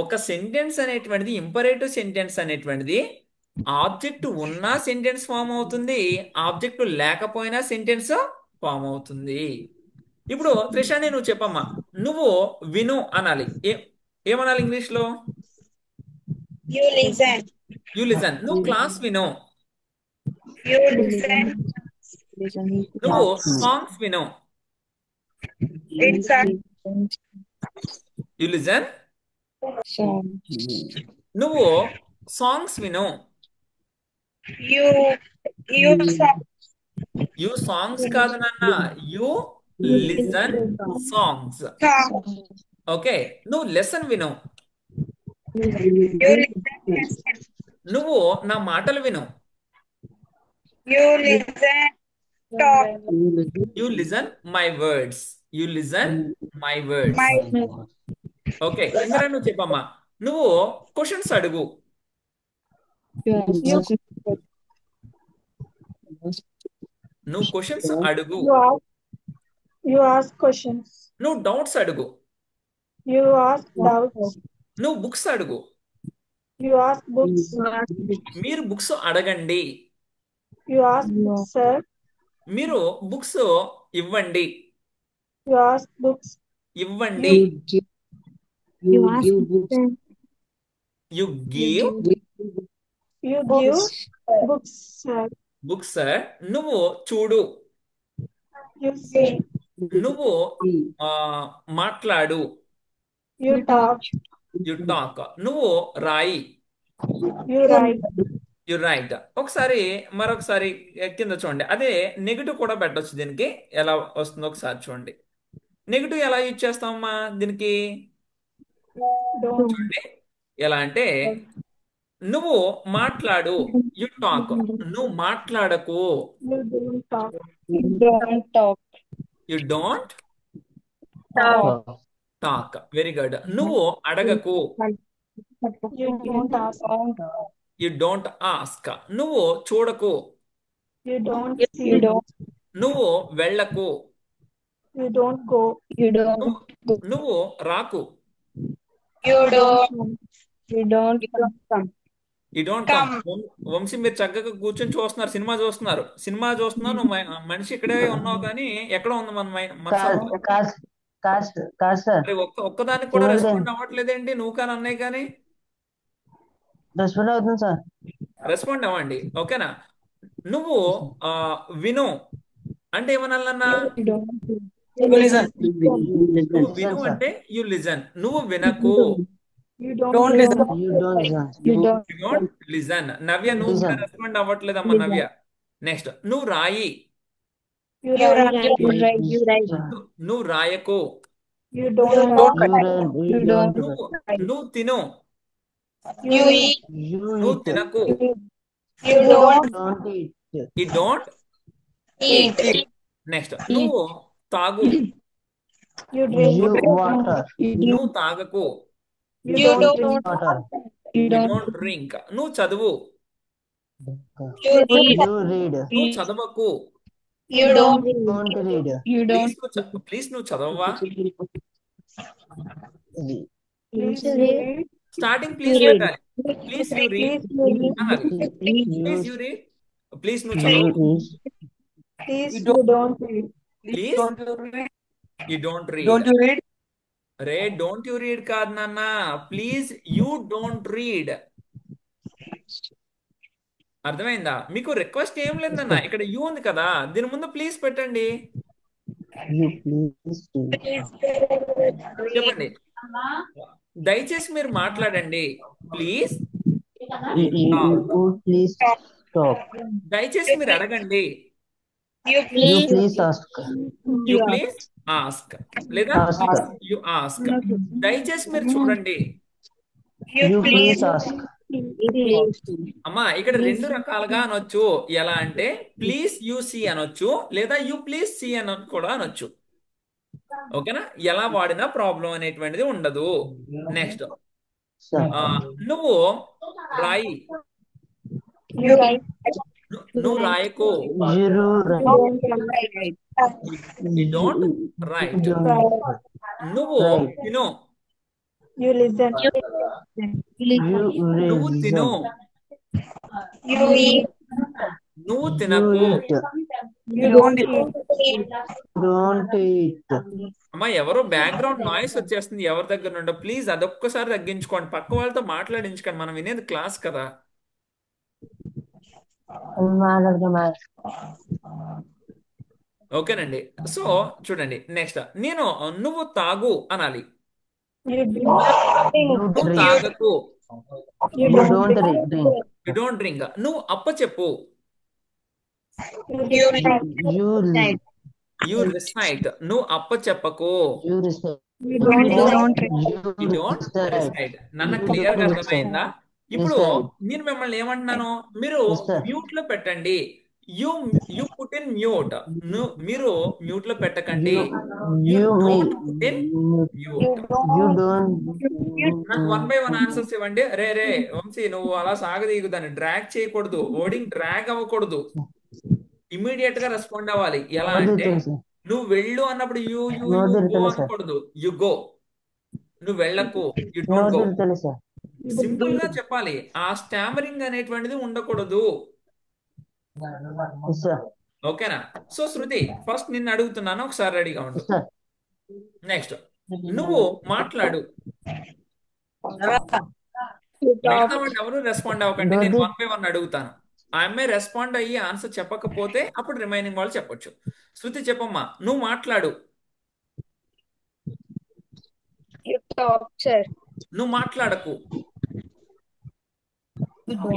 ఒక సెంటెన్స్ అనేటువంటిది, ఇంపరేటివ్ సెంటెన్స్ అనేటువంటిది ఆబ్జెక్ట్ ఉన్నా సెంటెన్స్ ఫామ్ అవుతుంది, ఆబ్జెక్ట్ లేకపోయినా సెంటెన్స్ ఫామ్ అవుతుంది. ఇప్పుడు త్రిషాని నువ్వు చెప్పమ్మా. నువ్వు విను అనాలి. ఏమనాలి ఇంగ్లీష్ లో? You listen. You listen. నువ్వు క్లాస్ విను. You listen. నువ్వు సాంగ్స్ విను. It's a you listen. song. నువ్వు సాంగ్స్ విను. You you song. You songs కాదు నాన్న, యు లిజన్ సాంగ్స్. ఓకే, నువ్వు లెసన్ విను. You listen. నువ్వు నా మాటలు విను. You listen. Talk. You listen my words. You listen my words. My okay, Indra నువ్వు చెప్పమ్మా. నువ్వు క్వశ్చన్స్ అడుగు. నువ్వు క్వశ్చన్స్ అడుగు. You ask questions. నువ్వు డౌట్స్ అడుగు. You ask doubts. నువ్వు బుక్స్ అడుగు. You ask books. మీరు బుక్స్ అడగండి. You ask books, sir. మీరు బుక్స్ ఇవ్వండి. You ask books. ఇవ్వండి. You you give give books, sir. Books. నువ్వు చూడు. You see. నువ్వు మాట్లాడు. You talk. You talk. నువ్వు రాయి. You write. You right. ఒకసారి మరొకసారి కింద చూడండి. అదే నెగిటివ్ కూడా పెట్టొచ్చు. దీనికి ఎలా వస్తుందో ఒకసారి చూడండి. నెగిటివ్ ఎలా యూజ్ చేస్తామమ్మా దీనికి? Don't. చూడండి ఎలా అంటే, నువ్వు మాట్లాడు. You talk. నువ్వు మాట్లాడకు. You don't talk. don't talk. You don't Talk. Talk. Very good. నువ్వు అడగకు. You don't ask. You don't ask. నువ్వు చూడకు. You don't see. You don't. నువ్వు వెళ్ళకు. You don't go. You don't. నువ్వు రాకు. You don't. You don't come. You don't come. Vamshi మీరు చక్కగా కూర్చొని చూస్తున్నారు, సినిమా చూస్తున్నారు. సినిమా చూస్తున్నావు, నువ్వు మనిషి ఇక్కడే ఉన్నావు, కానీ ఎక్కడ ఉంది మన సంబంధం? కాదు సార్, మరి ఒక్కదానికి కూడా చూడండి. రెస్పాండ్ అవ్వట్లేదేంటి? నువ్వు కానీ అన్నయ్య కానీ రెస్పాండ్ అవుతుంది సార్. రెస్పాండ్ అవ్వండి. ఓకేనా? నువ్వు విను అంటే ఏమనాలన్నా? You don't. You listen. నువ్వు విను అంటే యు లిజన్. నువ్వు వినకు. You don't Don't listen. listen. You don't listen. You don't. You don't listen. Navya నువ్వు కూడా Listen. రెస్పాండ్ అవ్వట్లేదమ్మా నవ్య. నెక్స్ట్, నువ్వు రాయి. You You write. write. You write. You write. నువ్వు రాయకు. You don't You talk. You don't. నువ్వు తిను. You eat. You నువ్వు eat. తినకు. You don't Don't eat. You don't. eat. Next, నువ్వు తాగు. You drink. You water. నువ్వు తాగకు. You You don't don't. drink. Water. You you don't. Don't drink. నువ్వు చదువు. You read. You read. నువ్వు చదవకు. You don't. Don't read. You don't. Please నువ్వు చదవవా? Please read. Starting please You read. పెట్టాలి. Please you read Please read. అనాలి. Please you read. Please నువ్వు చదవకు. Please You you don't read. Please Don't you read? You don't Don't read. you read? Ray don't you read కాదు నాన్న, please you don't read. అర్థమైందా? మీకు request ఏం లేదన్న, ఇక్కడ you ఉంది కదా, దీని ముందు ప్లీజ్ పెట్టండి. You please read. చెప్పండి, దయచేసి మీరు మాట్లాడండి. Please You please stop. దయచేసి మీరు అడగండి. You You please. please ask. You please ask లేదా Ask. You ask. దయచేసి మీరు చూడండి. You please ask. అమ్మా ఇక్కడ రెండు రకాలుగా అనొచ్చు. ఎలా అంటే ప్లీజ్ యూ సీ అనొచ్చు, లేదా యూ ప్లీజ్ సీ అని కూడా అనొచ్చు. ఓకేనా? ఎలా వాడినా ప్రాబ్లం అనేటువంటిది ఉండదు. Next, Sir. నువ్వు రాయి. You write. నువ్వు రాయకు. You Right. You don't write. don't. నువ్వు Right. తిను. You listen. నువ్వు తిను. You eat. నువ్వు You తినకు. eat. You don't eat. Don't eat. అమ్మా ఎవరో బ్యాక్గ్రౌండ్ నాయిస్ వచ్చేస్తుంది ఎవరి దగ్గర నుండో, ప్లీజ్ అదొక్కసారి తగ్గించుకోండి, పక్క వాళ్ళతో మాట్లాడించుకోండి, మనం వినేది క్లాస్ కదా. మాట్లాడుతున్నా. ఓకేనండి. సో చూడండి నెక్స్ట్, నువ్వు తాగు అనాలి. You drink. You నువ్వు drink. తాగకు. You You don't don't drink. drink. You don't drink. నువ్వు అప్పచెప్పు. You You recite. You recite. నువ్వు అప్పచెప్పకు. you recite. You don't You don't you You don't recite. Recite. నాన్న You clear గా don't అర్థమైందా? recite. ఇప్పుడు Recite. నేను మిమ్మల్ని ఏమంటున్నాను, మీరు Yes, sir. Mute లో పెట్టండి. You you put in mute. మీరు మ్యూట్ లో పెట్టకండి. You You me. Don't put in mute. You don't. నాకు 1 by 1 ఆన్సర్స్ ఇవ్వండి. రే రే వంశీ, నువ్వు అలా సాగదీయకు, దాన్ని డ్రాగ్ చేయకూడదు, వర్డింగ్ డ్రాగ్ అవ్వకూడదు, ఇమీడియట్ గా రెస్పాండ్ అవ్వాలి. ఎలా నోట్ అంటే తెలుసు. నువ్వు వెళ్ళు అన్నప్పుడు you you note you go తెలుసు. అనకూడదు, యు గో. నువ్వు వెళ్ళకు, యు డోంట్ నోట్ గో. తెలుసా? సింపుల్ గా చెప్పాలి, ఆ స్టామరింగ్ అనేటువంటిది ఉండకూడదు. Yes, sir. ఓకేనా? సో శృతి, ఫస్ట్ నిన్ను అడుగుతున్నాను, ఒకసారి రెడీగా ఉండు. Yes, sir. నెక్స్ట్, నువ్వు మాట్లాడు. You మిగతా talk. వాళ్ళు ఎవరు రెస్పాండ్ అవ్వకండి, నేను Don't 1 by 1 అడుగుతాను. ఆ అమ్మాయి రెస్పాండ్ అయ్యి ఆన్సర్ చెప్పకపోతే అప్పుడు రిమైనింగ్ వాళ్ళు చెప్పొచ్చు. శృతి చెప్పమ్మా, నువ్వు మాట్లాడు. You talk, sir. నువ్వు మాట్లాడకు.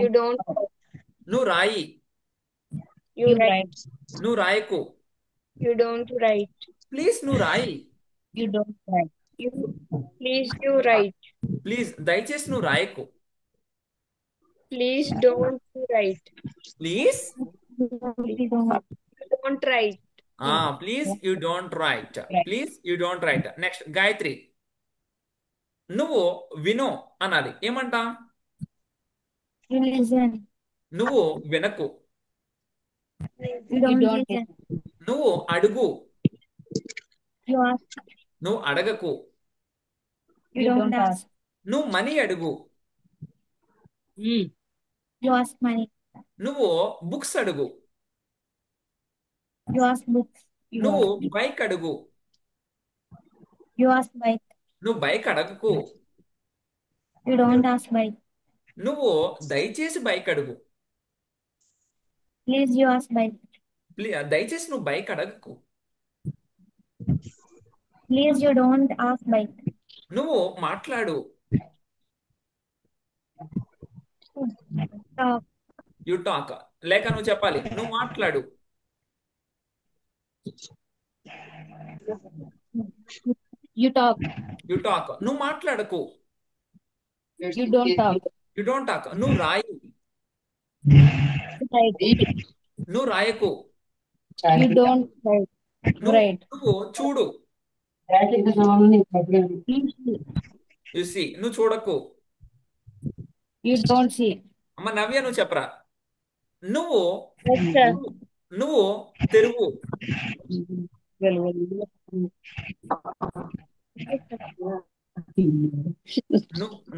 You don't talk. నువ్వు రాయి. You write. నువ్వు రాయకు. You don't write. ప్లీజ్ నువ్వు రాయి. You don't write. You please you write. Please దయచేసి నువ్వు రాయకు. Please don't write. Please Don't write. Please you don't write. Please you don't write. Next Gayatri, నువ్వు విను అనాలి. ఏమంటా? You listen. నువ్వు వినకు. You don't listen. నువ్వు అడుగు. You ask. నువ్వు అడగకు. You don't ask. నువ్వు మనీ అడుగు. You ask money. నువ్వు బుక్స్ అడుగు. You ask books. నువ్వు బైక్ అడుగు. You ask bike. నువ్వు bike అడగకు. You don't ask bike. నువ్వు దయచేసి బైక్ అడుగు. Please you ask bike. దయచేసి నువ్వు బైక్ అడగకు. Please you don't ask bike. నువ్వు మాట్లాడు. Talk. You talk. లేక నువ్వు చెప్పాలి, నువ్వు మాట్లాడు. You talk. You talk. నువ్వు మాట్లాడకు. You don't talk. You don't talk. నువ్వు రాయి. నువ్వు రాయకు. You don't write. నువ్వు చూడు. You see. నువ్వు చూడకు. You don't see. అమ్మ నవ్య, నువ్వు చెప్పరా. నువ్వు Yes, sir. నువ్వు తెరువు.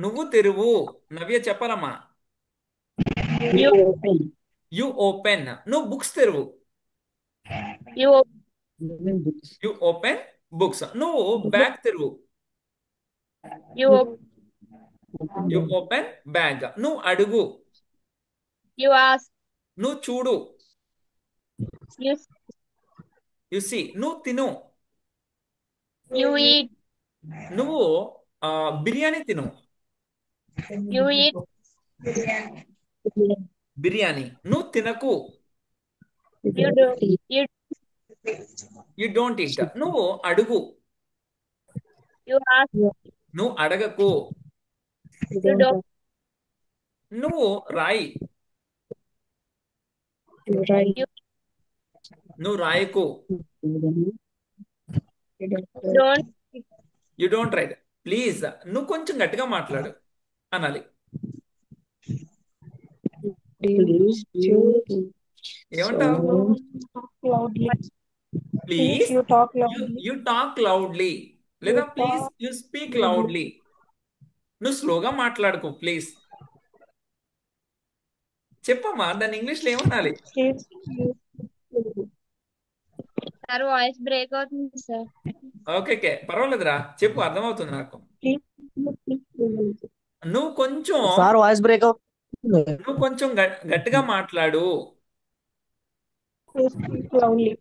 నువ్వు తెరువు. నవ్య చెప్పాలమ్మా. You you open. నువ్వు బుక్స్ తెరువు. you you open books. నువ్వు బ్యాగ్ తెరువు. you you open bag. నువ్వు అడుగు. you ask. నువ్వు చూడు. You you see. నువ్వు తిను. you eat. నువ్వు బిర్యానీ తిను. You eat. బిర్యానీ. నువ్వు తినకు. You do. You you don't eat. నువ్వు అడుగు. you ask. నువ్వు అడగకు. You don't. నువ్వు రాయి. You నువ్వు రాయకు. don't. You don't write. Please నువ్వు కొంచెం గట్టిగా మాట్లాడు అనాలి. ఏమంటావు? Loudly. Please You talk loudly. You talk loudly. లేదా ప్లీజ్ యు స్పీక్ లౌడ్లీ. నువ్వు స్లోగా మాట్లాడుకో ప్లీజ్. చెప్పమ్మా, దాన్ని ఇంగ్లీష్ లో ఏమనాలి? Please. సార్ వాయిస్ బ్రేక్ అవుతుంది సార్. ఓకే ఓకే పర్వాలేదురా చెప్పు అర్థమవుతుంది నాకు. Please, please, please. నువ్వు కొంచెం సార్ వాయిస్ బ్రేక్ నువ్వు కొంచెం గట్టిగా మాట్లాడు. You speak loudly.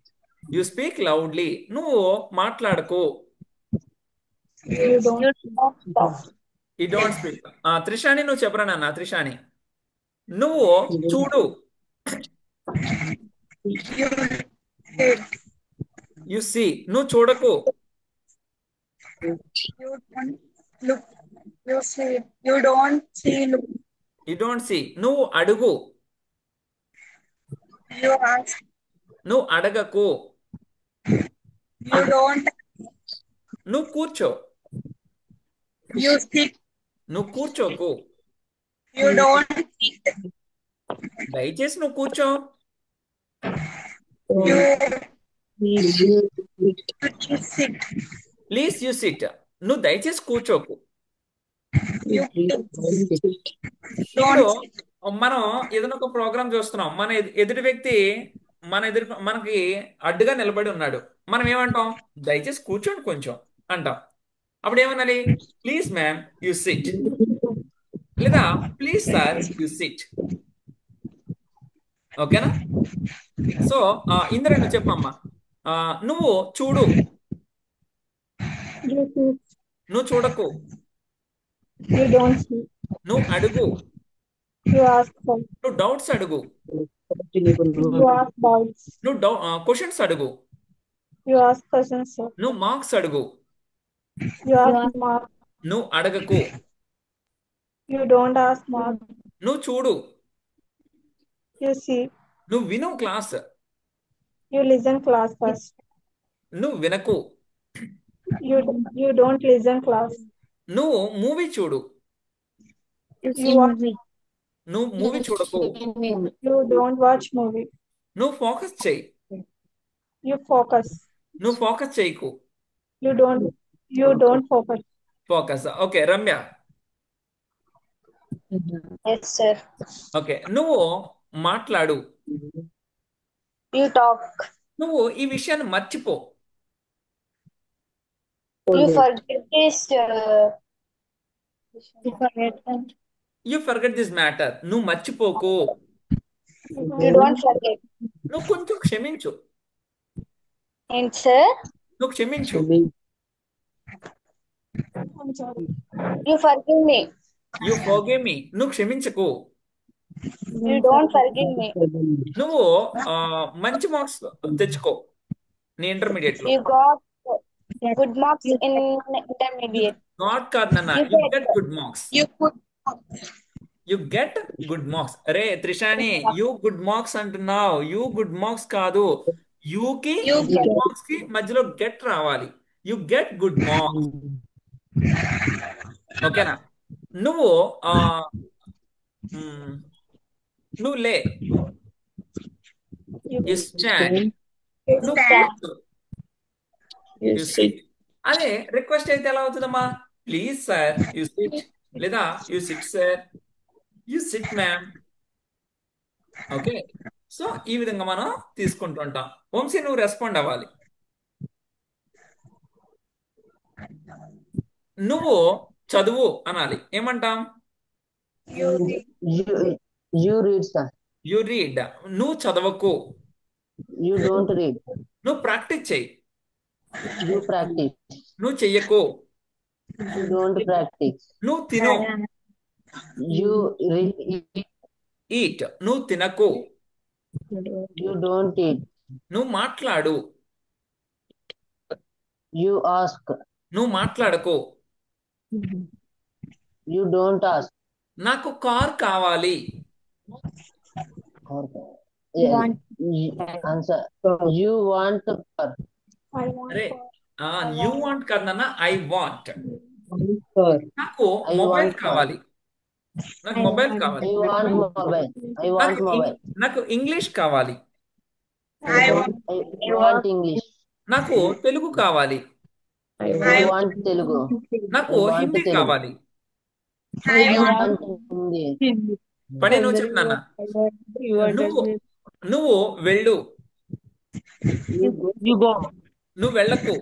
You speak loudly. నువ్వు మాట్లాడకు. You don't. You don't stop. ఈ డోంట్ స్పీక్. త్రిషాని నువ్వు చెప్పరా నాన్న. త్రిషాని నువ్వు చూడు. You did. You see. నువ్వు చూడకు. You don't look. You see. You don't see. Look. You don't see. నువ్వు అడుగు. You ask. నువ్వు అడగకు. You don't. నువ్వు కూర్చో. You sit. నువ్వు కూర్చోకు. You don't sit. దయచేసి నువ్వు కూర్చో. You sit. Please you SIT. నువ్వు దయచేసి కూర్చోకు. You sit. ఇప్పుడు Don't sit. మనం ఏదైనా ఒక ప్రోగ్రామ్ చూస్తున్నాం. మన ఎదుటి వ్యక్తి మనకి అడ్డుగా నిలబడి ఉన్నాడు. మనం ఏమంటాం? దయచేసి కూర్చోండి కొంచెం అంటాం. అప్పుడు ఏమనాలి? ప్లీజ్ మ్యామ్ యు సిట్, లేదా ప్లీజ్ సార్ యు సిట్. ఓకేనా? సో ఇందిరా నువ్వు చెప్పమ్మా. నువ్వు చూడు. You see. నువ్వు చూడకు. You don't see. నువ్వు అడుగు. You ask for. నువ్వు డౌట్స్ అడుగు. You ask doubts. నువ్వు క్వశ్చన్స్ అడుగు. You ask questions, sir. నువ్వు మార్క్స్ అడుగు. You ask mark. నువ్వు అడగకు. You don't ask mark. నువ్వు చూడు. You see. నువ్వు విను class. You listen class first. నువ్వు వినకు. You don't listen class. నువ్వు మూవీ చూడు. You watch. నువ్వు మూవీ చూడకు. You don't watch movie. నువ్వు ఫోకస్ చేయి. You focus. నువ్వు ఫోకస్ చేయకు. You don't focus. Focus. Okay Ramya. Yes, sir. Okay నువ్వు మాట్లాడు. You talk. నువ్వు ఈ విషయాన్ని మర్చిపో. You forget this. You forget. You forget this matter. నువ్వు మర్చిపోకు. You don't forget. నువ్వు కొంచెం క్షమించు. And sir, నువ్వు క్షమించు. I'm sorry. you forgive me. You forgive me. నువ్వు క్షమించకు. You don't forgive me. నువ్వు మంచి మార్క్స్ తెచ్చుకో నీ ఇంటర్మీడియట్ లో. You got good marks in intermediate. Not కాదు నాన్న. You you get- get good marks. You put. You get good marks. అరే త్రిషాని you good marks అంటున్నావు. యు గుడ్ మార్క్స్ కాదు. యూకి You గుడ్ get- మార్క్స్ కి మధ్యలో గెట్ రావాలి. You get good marks. ఓకేనా? నువ్వు నువ్వు లే. You stand. నువ్వు కూర్చో. You SIT. అదే రిక్వెస్ట్ అయితే ఎలా అవుతుందమ్మా? ప్లీజ్ సార్ యు సిట్, లేదా you SIT sir, you SIT ma'am. Okay so ఈ విధంగా మనం తీసుకుంటుంటాం. వంశీ నువ్వు రెస్పాండ్ అవ్వాలి. నువ్వు చదువు అనాలి. ఏమంటాం? You read, sir. You read. నువ్వు చదవకు. You don't read. నువ్వు ప్రాక్టీస్ చెయ్యి. You practice. నువ్వు చెయ్యకు. You don't practice. నువ్వు తిను. You eat. ఈట్. నువ్వు తినకు. You don't eat. నువ్వు మాట్లాడు. You ask. నువ్వు మాట్లాడకు. You don't ask. నాకు కార్ కావాలి. Yeah. Answer. You want car. I want. అరే యూ వాంట్ కాదు నాన్న. I want. నాకు I మొబైల్ want car. కావాలి. నాకు మొబైల్ కావాలి. I want mobile. I want నాకు mobile. నాకు ఇంగ్లీష్ కావాలి. I want. I want English. నాకు తెలుగు కావాలి. I want Telugu. నాకు I want హిందీ Telugu. కావాలి. I I want. want Hindi. పడే నువ్వు చెప్పు నాన్న. నువ్వు వెళ్ళు. You go. నువ్వు వెళ్ళకు.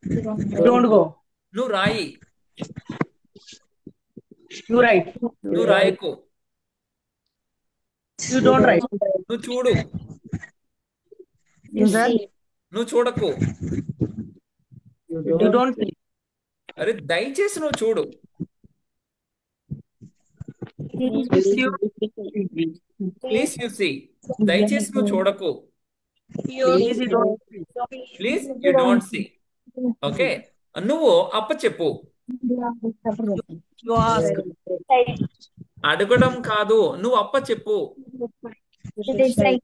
You don't go. నువ్వు రాయి. You write. నువ్వు రాయకు. You don't write. నువ్వు చూడు. Inside. నువ్వు చూడకు. You don't see. అరే దయచేసి నువ్వు చూడు. Please you see. దయచేసి నువ్వు చూడకు. Please you don't see. Please you don't see. Okay, నువ్వు అప్ప చెప్పు. You ask. అడగడం కాదు, నువ్వు అప్ప చెప్పు. Recite.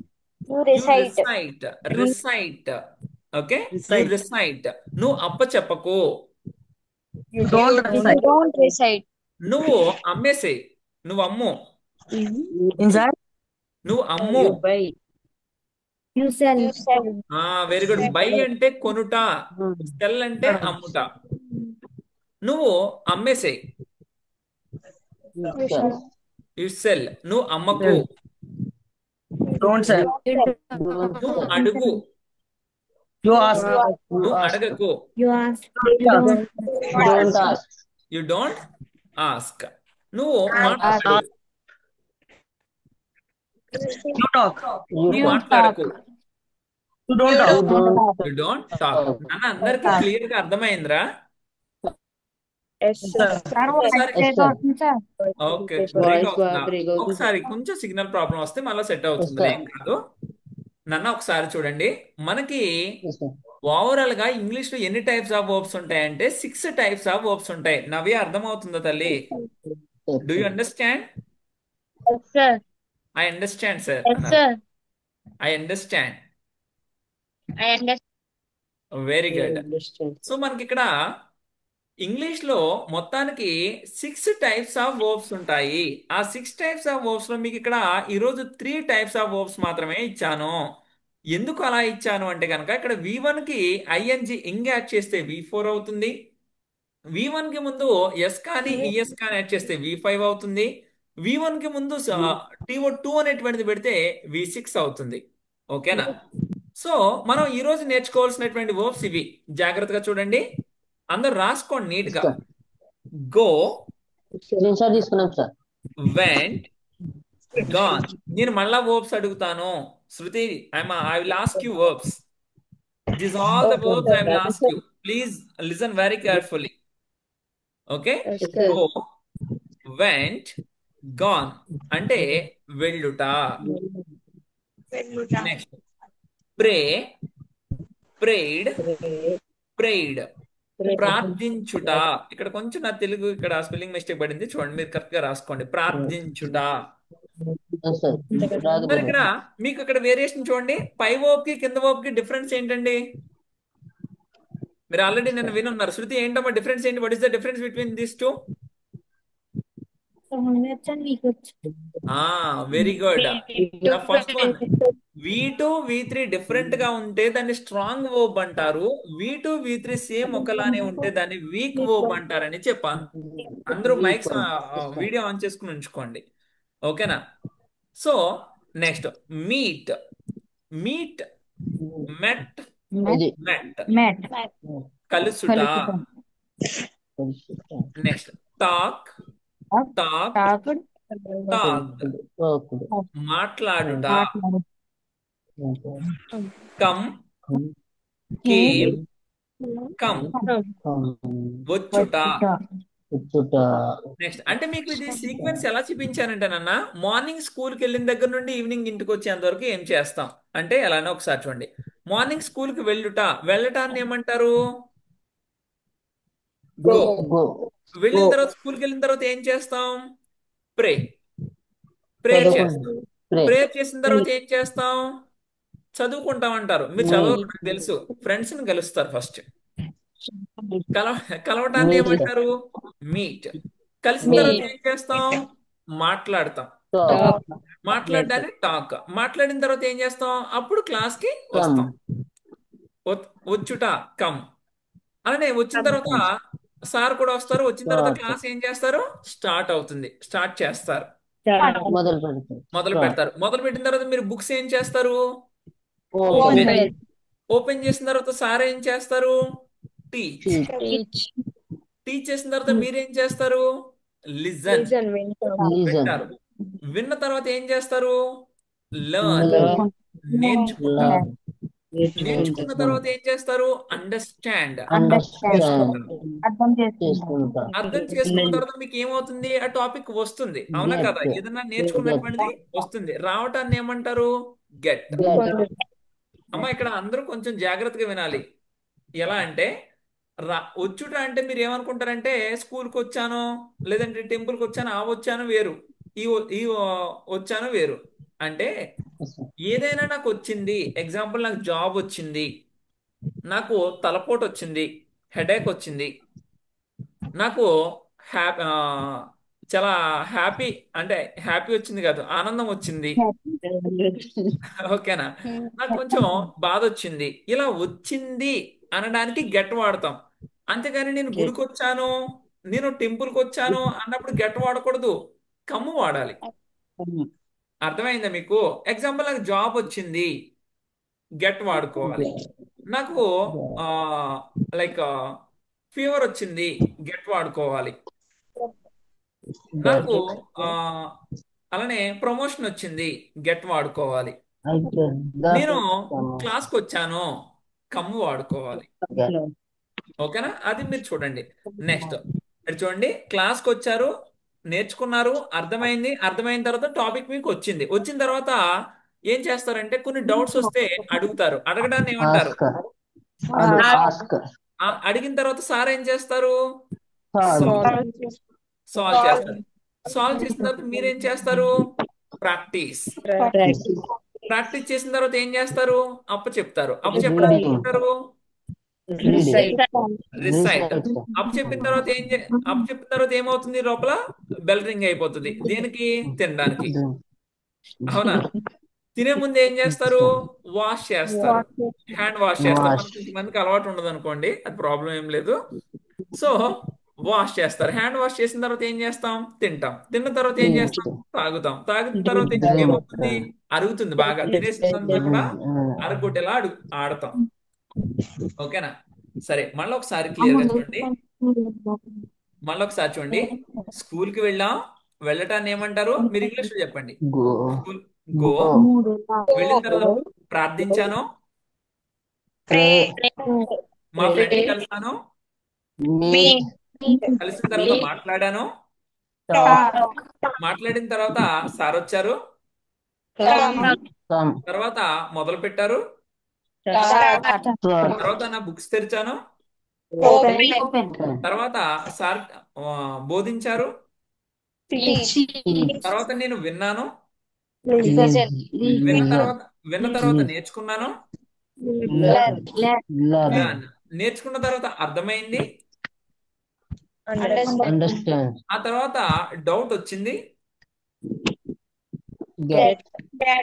You You recite. recite. Recite. Okay, you Recite. Recite. నువ్వు అప్ప చెప్పకు. You don't You recite. don't recite. నువ్వు అమ్మేసే. నువ్వు అమ్ము. Inside. నువ్వు అమ్ము. You buy. You sell. You sell. Very good. By అంటే కొనుట, సెల్ అంటే అమ్ముట. నువ్వు అమ్మేసే. You sell. You cell. నువ్వు అమ్మకు. Don't sell. Don't నువ్వు sell. అడుగు. You ask. You నువ్వు ask. అడగకు. You ask. Don't ask. You don't ask. నువ్వు మాట్లాడు. You talk. నువ్వు మాట్లాడకు. You don't You talk. don't you don't talk. నాన్న అందరికి క్లియర్ గా అర్థమైందిరా? ఒకసారి Yes, sir. Okay, Voice break అవుతుందా? break అవుతుంది. ఒకసారి కొంచెం సిగ్నల్ ప్రాబ్లం వస్తే మళ్ళీ సెట్ అవుతుంది, sir. ఏం కాదు. నన్ను ఒకసారి చూడండి. మనకి Yes, sir. ఓవరాల్ గా ఇంగ్లీష్ లో ఎన్ని టైప్స్ ఆఫ్ వర్బ్స్ ఉంటాయంటే 6 టైప్స్ ఆఫ్ వర్బ్స్ ఉంటాయి. నవ్య అర్థమవుతుందా తల్లి? Yes, do you sir. Understand? Yes, sir. I understand sir. Yes, sir. I understand. I understand. Very I good. understand. So మనకి ఇక్కడ English లో మొత్తానికి 6 టైప్స్ ఆఫ్ వర్బ్స్ ఉంటాయి. ఆ 6 టైప్స్ ఆఫ్ వర్బ్స్ లో మీకు ఇక్కడ ఈరోజు 3 టైప్స్ ఆఫ్ వర్బ్స్ మాత్రమే ఇచ్చాను. ఎందుకు అలా ఇచ్చాను అంటే కనుక ఇక్కడ V1 కి ఐఎన్జి ఇంగ్ యాడ్ చేస్తే V4 అవుతుంది. V1 కి ముందు ఎస్ కానీ ఈఎస్ కానీ యాడ్ చేస్తే V5 అవుతుంది. V1 కి ముందు TO2 అనేటువంటిది పెడితే V6 అవుతుంది. ఓకేనా? సో మనం ఈ రోజు నేర్చుకోవాల్సినటువంటి వర్బ్స్ ఇవి. జాగ్రత్తగా చూడండి, అందరు రాసుకోండి నీట్ గా. Sir. గో, Screenshot తీసుకున్నాం సార్. Went, gone. నేను మళ్ళా వర్బ్స్ అడుగుతాను. Shruti, I will ask you verbs. This all the verbs I will ask you. Please listen very carefully. Okay, Sir. Go, went, gone అంటే వెళ్ళుట. నెక్స్ట్ ప్రే, ప్రేడ్, ప్రేడ్ ప్రార్థించుట. ఇక్కడ కొంచెం నా తెలుగు ఇక్కడ స్పెల్లింగ్ మిస్టేక్ పడింది, చూడండి, మీరు కరెక్ట్ గా రాసుకోండి. ప్రార్థించుట. Yes, sir. రాదు మరి ఇక్కడ మీకు ఇక్కడ వేరియేషన్ చూడండి. పై వర్బ్ కి కింద వర్బ్ కి డిఫరెన్స్ ఏంటండి? మీరు ఆల్రెడీ నన్ను వినున్నారు. శృతి, ఏంటమ్మా డిఫరెన్స్ ఏంటి? What is the difference between these two? Very good. The first one V2 V3 different గా ఉంటే దాన్ని స్ట్రాంగ్ వర్బ్ అంటారు. V2 V3 సేమ్ ఒకలానే ఉంటే దాన్ని వీక్ వర్బ్ అంటారని చెప్పాను. అందరూ మైక్స్ వీడియో ఆన్ చేసుకుని ఉంచుకోండి. ఓకేనా? So next meet, meet, met, ఇది మెట్ కలుసుట. నెక్స్ట్ టాక్, టాక్, టాక్ మాట్లాడుట. కమ్, కేమ్, కమ్ వచ్చుట. నెక్స్ట్ అంటే మీకు ఇది సీక్వెన్స్ ఎలా చూపించానంటేనన్నా, మార్నింగ్ స్కూల్కి వెళ్ళిన దగ్గర నుండి ఈవినింగ్ ఇంటికి వచ్చేంత వరకు ఏం చేస్తాం అంటే ఎలానో ఒకసారి చూడండి. మార్నింగ్ స్కూల్కి వెళ్ళుట, వెళ్ళటాన్ని ఏమంటారు? గో. గో. వెళ్ళిన తర్వాత స్కూల్కి వెళ్ళిన తర్వాత ఏం చేస్తాం? ప్రే, ప్రేయర్ చేస్తాం. ప్రేయర్ చేసిన తర్వాత ఏం చేస్తాం? చదువుకుంటాం అంటారు. మీరు చదవరు, నాకు తెలుసు. ఫ్రెండ్స్ ని కలుస్తారు ఫస్ట్. కలవటాన్ని ఏమంటారు? మీట్. కలిసిన తర్వాత ఏం చేస్తాం? మాట్లాడతాం. మాట్లాడడాన్ని టాక్. మాట్లాడిన తర్వాత ఏం చేస్తాం? అప్పుడు క్లాస్ కి వస్తాం. వచ్చుట కమ్. అలానే వచ్చిన తర్వాత సార్ కూడా వస్తారు. వచ్చిన తర్వాత క్లాస్ ఏం చేస్తారు? స్టార్ట్ అవుతుంది. స్టార్ట్ చేస్తారు, మొదలు పెడతారు. మొదలు పెట్టిన తర్వాత మీరు బుక్స్ ఏం చేస్తారు? ఓపెన్ చేసిన తర్వాత సార్ ఏం చేస్తారు? టీచ్. teach, teach, టీచ్ చేసిన తర్వాత మీరేం చేస్తారు? లిజన్. listen, winter, listen, వింటారు. విన్న తర్వాత ఏం చేస్తారు? లెర్న్. learn, నేర్చుకుంటారు. learn, నేర్చుకున్న తర్వాత ఏం చేస్తారు? అండర్స్టాండ్. understand, అర్థం చేసుకుంటా, అర్థం చేసుకున్న తర్వాత మీకు ఏమవుతుంది? ఆ టాపిక్ వస్తుంది. అవునా కదా? get, ఏదన్నా నేర్చుకున్నటువంటిది వస్తుంది. రావటాన్ని ఏమంటారు? గెట్. get, అమ్మ ఇక్కడ అందరూ కొంచెం జాగ్రత్తగా వినాలి. ఎలా అంటే వచ్చుట అంటే మీరు ఏమనుకుంటారంటే స్కూల్కి వచ్చాను, లేదంటే టెంపుల్కి వచ్చాను, ఆ వచ్చాను వేరు, వచ్చాను వేరు. అంటే ఏదైనా నాకు వచ్చింది, ఎగ్జాంపుల్ నాకు జాబ్ వచ్చింది, నాకు తలపోటు వచ్చింది, హెడేక్ వచ్చింది, నాకు హ్యాపీ చాలా హ్యాపీ, అంటే హ్యాపీ వచ్చింది కాదు, ఆనందం వచ్చింది, ఓకేనా, నాకు కొంచెం బాధ వచ్చింది, ఇలా వచ్చింది అనడానికి గెట్ వాడతాం. అంతేగాని నేను గుడికి వచ్చాను, నేను టెంపుల్కి వచ్చాను అన్నప్పుడు గెట్ వాడకూడదు, కమ్ము వాడాలి. అర్థమైందా మీకు? ఎగ్జాంపుల్ నాకు జాబ్ వచ్చింది, గెట్ వాడుకోవాలి. నాకు లైక్ ఫీవర్ వచ్చింది, గెట్ వాడుకోవాలి. నాకు ఆ, అలానే ప్రమోషన్ వచ్చింది, గెట్ వాడుకోవాలి. I get the నేను క్లాస్కి వచ్చాను, కమ్ము వాడుకోవాలి. ఓకేనా? అది మీరు చూడండి. నెక్స్ట్ ఇక్కడ చూడండి, క్లాస్కి వచ్చారు, నేర్చుకున్నారు, అర్థమైంది, అర్థమైన తర్వాత టాపిక్ మీకు వచ్చింది, వచ్చిన తర్వాత ఏం చేస్తారంటే కొన్ని డౌట్స్ వస్తే అడుగుతారు. అడగడాన్ని ఏమంటారు? ask, అడిగిన తర్వాత సార్ ఏం చేస్తారు? solve, సాల్వ్ చేస్తారు. సాల్వ్ చేసిన తర్వాత మీరేం చేస్తారు? ప్రాక్టీస్. ప్రాక్టీస్ చేసిన తర్వాత ఏం చేస్తారు? అప్ప చెప్తారు. అప్ప చెప్పడానికి Reading. ఏమంటారు? reading, recite. recite, అప్ చెప్పిన తర్వాత అప్ చెప్పిన తర్వాత ఏమవుతుంది? లోపల బెల్ రింగ్ అయిపోతుంది. దేనికి? తినడానికి. అవునా? తినే ముందు ఏం చేస్తారు? వాష్ చేస్తారు, హ్యాండ్ వాష్ చేస్తారు. Wash. మనకి కొంతమందికి అలవాటు ఉండదు అనుకోండి, అది ప్రాబ్లం ఏం లేదు. సో వాష్ చేస్తారు. హ్యాండ్ వాష్ చేసిన తర్వాత ఏం చేస్తాం? తింటాం. తిన్న తర్వాత ఏం చేస్తాం? తాగుతాం. తాగిన తర్వాత Drink. ఏమవుతుంది? అరుగుతుంది బాగా. తినేసిందంతా కూడా అరగొట్టేలా ఆడతాం. ఓకేనా? సరే, మళ్ళీ ఒకసారి క్లియర్ గా చూడండి. మళ్ళీ ఒకసారి చూడండి. స్కూల్ కి వెళ్ళటాన్ని ఏమంటారు? మీరు ఇంగ్లీష్ లో చెప్పండి. Go, school go. వెళ్ళిన తర్వాత ప్రార్థించాను, pray, మా ఫ్రెండ్ కలిసాను, meet, కలిసిన తర్వాత మాట్లాడాను, talk, మాట్లాడిన తర్వాత సార్ వచ్చారు, come, తర్వాత మొదలు పెట్టారు, start, తర్వాత నా బుక్స్ తెరిచాను, open, తర్వాత సార్ బోధించారు, teach, తర్వాత నేను విన్నాను, listen, విన్న తర్వాత నేర్చుకున్నాను, learn, learn. నేర్చుకున్న తర్వాత అర్థమైంది, understand, ఆ తర్వాత డౌట్ వచ్చింది. get,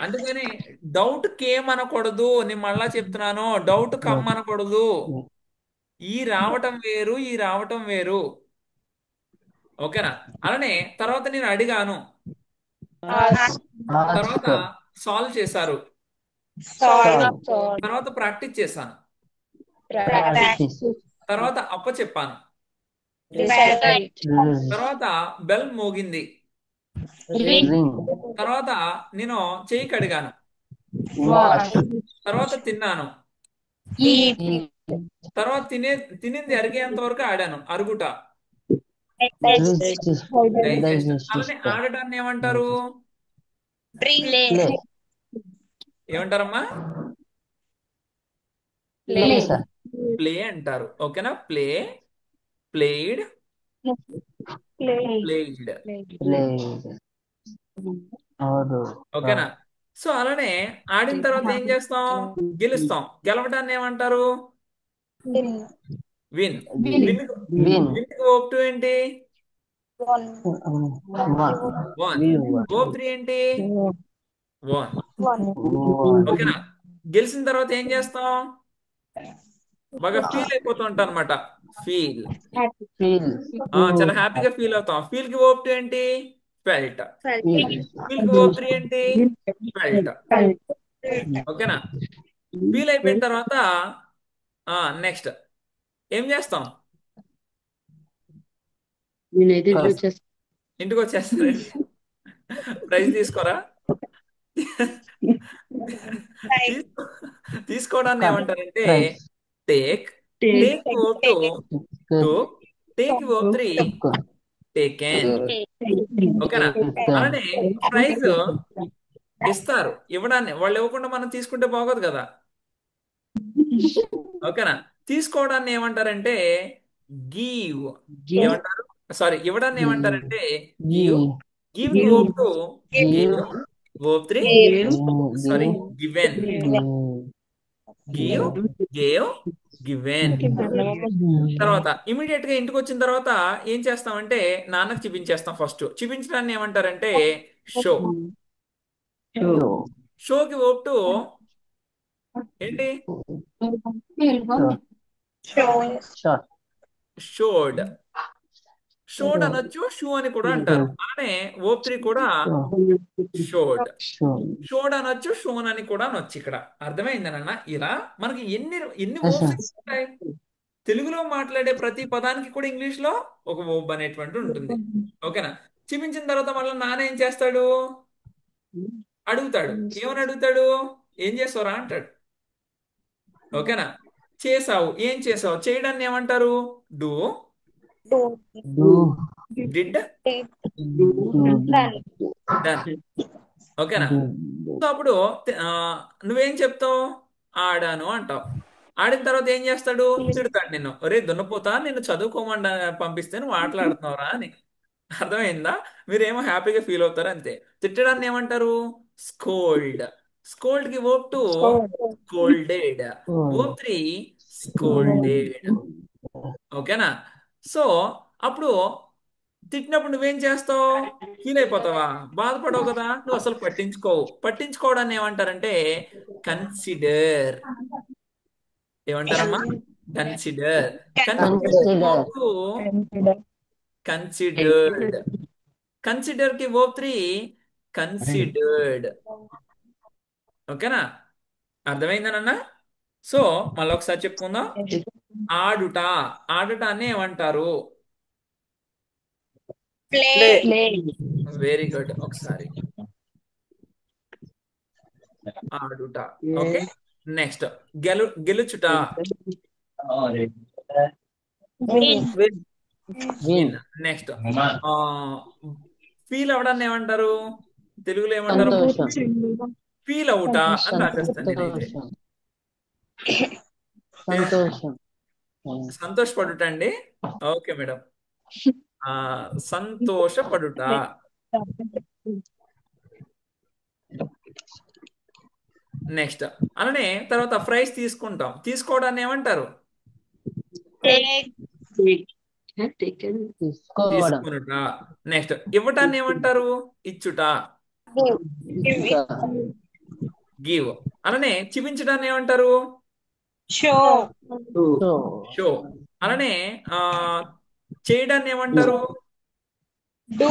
అందుకని డౌట్ కేమ్ అనకూడదు. నేను మళ్ళా చెప్తున్నాను, డౌట్ కమ్ అనకూడదు. ఈ రావటం వేరు, ఈ రావటం వేరు. ఓకేనా? అలానే తర్వాత నేను అడిగాను, తర్వాత ask, సాల్వ్ చేశారు, solve, తర్వాత ప్రాక్టీస్ చేశాను, practice, తర్వాత అప్ప చెప్పాను, recite, తర్వాత బెల్ మోగింది, ring, తర్వాత నేను చెయ్యి కడిగాను, wash, తర్వాత తిన్నాను, eat, తర్వాత తినింది అరిగేంత వరకు ఆడాను, అరుగుట, digest, డైజెస్ట్. అలానే ఆడటాన్ని ఏమంటారు? play, ఏమంటారమ్మా? play, sir, ప్లే అంటారు. ఓకేనా? Play, played, played. play, అవును, ఓకేనా? సో అలానే ఆడిన తర్వాత ఏం చేస్తాం? గెలుస్తాం. గెలవడాన్ని ఏమంటారు? విన్. win, విన్ ఓప్ టూ ఏంటి? one, one. ఓప్ త్రీ ఏంటి? వన్. one, ఓకేనా? గెలిచిన తర్వాత ఏం చేస్తాం? బాగా ఫీల్ అయిపోతూ ఉంటాం అనమాట. ఫీల్. feel, చాలా హ్యాపీగా ఫీల్ అవుతాం. ఫీల్ కి ఓప్ టూ ఏంటి? ఫెల్ట్. feel, ఫీల్ కి ఓప్ త్రీ ఏంటి? ఫెల్ట్. ఓకేనా? ఫీల్ అయిపోయిన తర్వాత నెక్స్ట్ ఏం చేస్తాం? నేనైతే ఇంట్లో First. వచ్చేస్తాను. ఇంటికి వచ్చేస్తారండి. ప్రైజ్ తీసుకోరా? తీసుకో- తీసుకోవడాన్ని Cut. ఏమంటారంటే Price. Take. Take. Take verb to to take verb 3 Took. Taken. ఓకేనా? Taken. అలానే ప్రైజ్ ఇస్తారు. ఇవ్వడాన్ని వాళ్ళు ఇవ్వకుండా మనం తీసుకుంటే బాగోదు కదా. ఓకేనా? తీసుకోవడాన్ని ఏమంటారంటే గివ్. Give. ఏమంటారు? సారీ, ఇవ్వడాన్ని Give. ఏమంటారంటే గివ్. గివ్ కి Give. Verb two Give. Give. Verb 3 Give. Sorry Give. Given. Give, gave, given. తర్వాత ఇమీడియట్ గా ఇంటికి వచ్చిన తర్వాత ఏం చేస్తామంటే నాన్నకి చూపించేస్తాం. ఫస్ట్ చూపించడాన్ని ఏమంటారంటే షో. Show. షోకి వర్బ్ టు ఏంటి? Short. షోడ్. షోడ్ అనొచ్చు, షూ అని కూడా అంటారు. అలానే వర్బ్ 3 కూడా షోడ్. షోడ్ అనొచ్చు, షోన్ అని కూడా అనొచ్చు. ఇక్కడ అర్థమైందనన్న. ఇలా మనకి ఎన్ని ఎన్ని Yes, వర్బ్స్ sir. ఉంటాయి. తెలుగులో మాట్లాడే ప్రతి పదానికి కూడా ఇంగ్లీష్ లో ఒక వర్బ్ అనేటువంటి ఉంటుంది. ఓకేనా? చూపించిన తర్వాత మళ్ళీ నాన్న ఏం చేస్తాడు? అడుగుతాడు. ఏమని అడుగుతాడు? ఏం చేసావురా అంటాడు. ఓకేనా? చేసావు, ఏం చేసావు? చేయడాన్ని ఏమంటారు? Do, Do. Did, Do. Done. ఓకేనా? Do. సో అప్పుడు నువ్వేం చెప్తావు? ఆడాను అంటావు. ఆడిన తర్వాత ఏం చేస్తాడు? తిడతాడు నిన్ను. ఒరే దున్నపోతా, నిన్ను చదువుకోమని పంపిస్తే నువ్వు ఆటలాడుతున్నావురా అని. అర్థమైందా? మీరేమో హ్యాపీగా ఫీల్ అవుతారు అంతే. తిట్టడాన్ని ఏమంటారు? స్కోల్డ్. స్కోల్డ్ కి verb to scolded. Verb 3 scolded. ఓకేనా? సో అప్పుడు తిట్టినప్పుడు నువ్వేం చేస్తావు? ఫీల్ అయిపోతావా? బాధపడవు కదా. నువ్వు అసలు పట్టించుకోవు. పట్టించుకోవడాన్ని ఏమంటారంటే కన్సిడర్. ఏమంటారమ్మా? కన్సిడర్. కన్సిడర్డ్. కన్సిడర్ కి వర్బ్ 3 కన్సిడర్డ్. ఓకేనా? అర్థమైందనన్న. సో మళ్ళీ ఒకసారి చెప్పుకుందాం. ఆడుట. ఆడుట అని ఏమంటారు? Very good. ఒకసారి ఆడుట. ఓకే. నెక్స్ట్ గెలుచుట. Win. నెక్స్ట్ ఫీల్ అవడాన్ని ఏమంటారు? తెలుగులో ఏమంటారు? సంతోషం. ఫీల్ అవుట అని రాసేస్తాను నేనైతే. సంతోషం. సంతోషపడుట అండి. Okay madam. సంతోషపడుట. నెక్స్ట్ అలానే తర్వాత ప్రైజ్ తీసుకుంటాం. తీసుకోవడాన్ని ఏమంటారు? Taken. తీసుకోవడం. తీసుకునుట. నెక్స్ట్ ఇవ్వటాన్ని ఏమంటారు? ఇచ్చుట. గివ్. అలానే చూపించడాన్ని ఏమంటారు? So. షో. అలానే చేయడాన్ని ఏమంటారు? Do.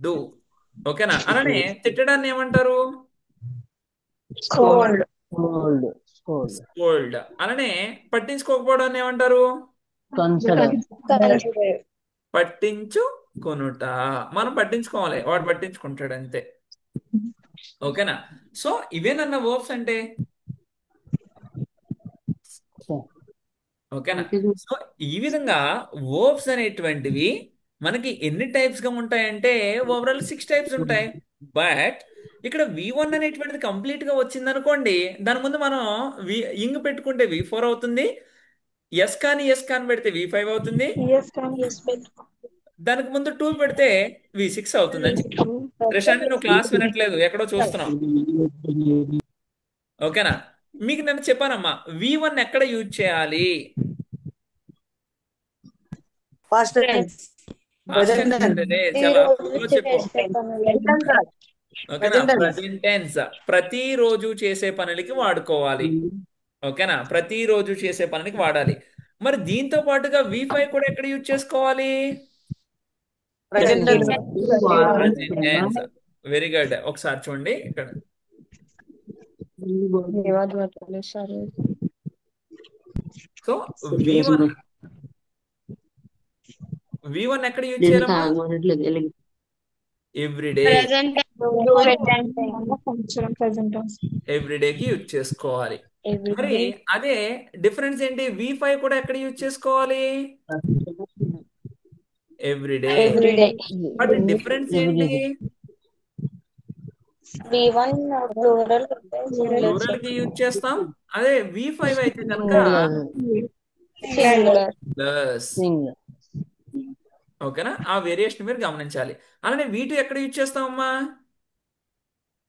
డూ. ఓకేనా? అలానే తిట్టడాన్ని ఏమంటారు? Scold. స్కోల్డ్. అలానే పట్టించుకోకపోవడాన్ని ఏమంటారు? Consider. పట్టించుకొనుట. మనం పట్టించుకోవాలి, వాడు పట్టించుకుంటాడు అంతే. ఓకేనా? సో ఇవేనన్న వర్బ్స్ అంటే. ఓకేనా? సో ఈ విధంగా వర్బ్స్ అనేటువంటివి మనకి ఎన్ని టైప్స్ గా ఉంటాయంటే ఓవరాల్ 6 టైప్స్ ఉంటాయి. బట్ ఇక్కడ V1 అనేటువంటిది కంప్లీట్ గా వచ్చింది అనుకోండి, దాని ముందు మనం ఇంగ్ పెట్టుకుంటే V4 అవుతుంది. ఎస్ కాని పెడితే V5 అవుతుంది. దానికి ముందు 2 పెడితే V6 అవుతుంది అని చెప్పి. ప్రశాంత్, నువ్వు క్లాస్ వినట్లేదు, ఎక్కడో చూస్తున్నావు. ఓకేనా? మీకు నేను చెప్పానమ్మా, V1 ఎక్కడ యూజ్ చేయాలి? Past tense. Present tense. చాలా త్వరగా చెప్పు. ఓకేనా? Present tense. ప్రజెంట్ టెన్స్ ప్రతిరోజు చేసే పనులకి వాడుకోవాలి. ఓకేనా? ప్రతిరోజు చేసే పనులకి వాడాలి. మరి దీంతో పాటుగా V5 కూడా ఎక్కడ యూజ్ చేసుకోవాలి? Present tense. Present tense. Very good. ఒకసారి చూడండి ఇక్కడ. సో V1 V1 ఎక్కడ యూజ్ నేను చేయాలమ్మా? తాగమనట్లేదు ఎవ్రీడే. Present present ఎవ్రీడేకి యూజ్ చేసుకోవాలి. every మరి day. అదే డిఫరెన్స్ ఏంటి? V5 కూడా ఎక్కడ యూజ్ చేసుకోవాలి? Everyday. Every day. But difference ఏంటి? V1 plural. ప్లూరల్ కి యూజ్ చేస్తాం. అదే V5 అయితే కనుక Singular. ప్లస్. సింగులర్ ఓకేనా? ఆ వేరియేషన్ మీరు గమనించాలి. అలానే V2 ఎక్కడ యూజ్ చేస్తామమ్మా?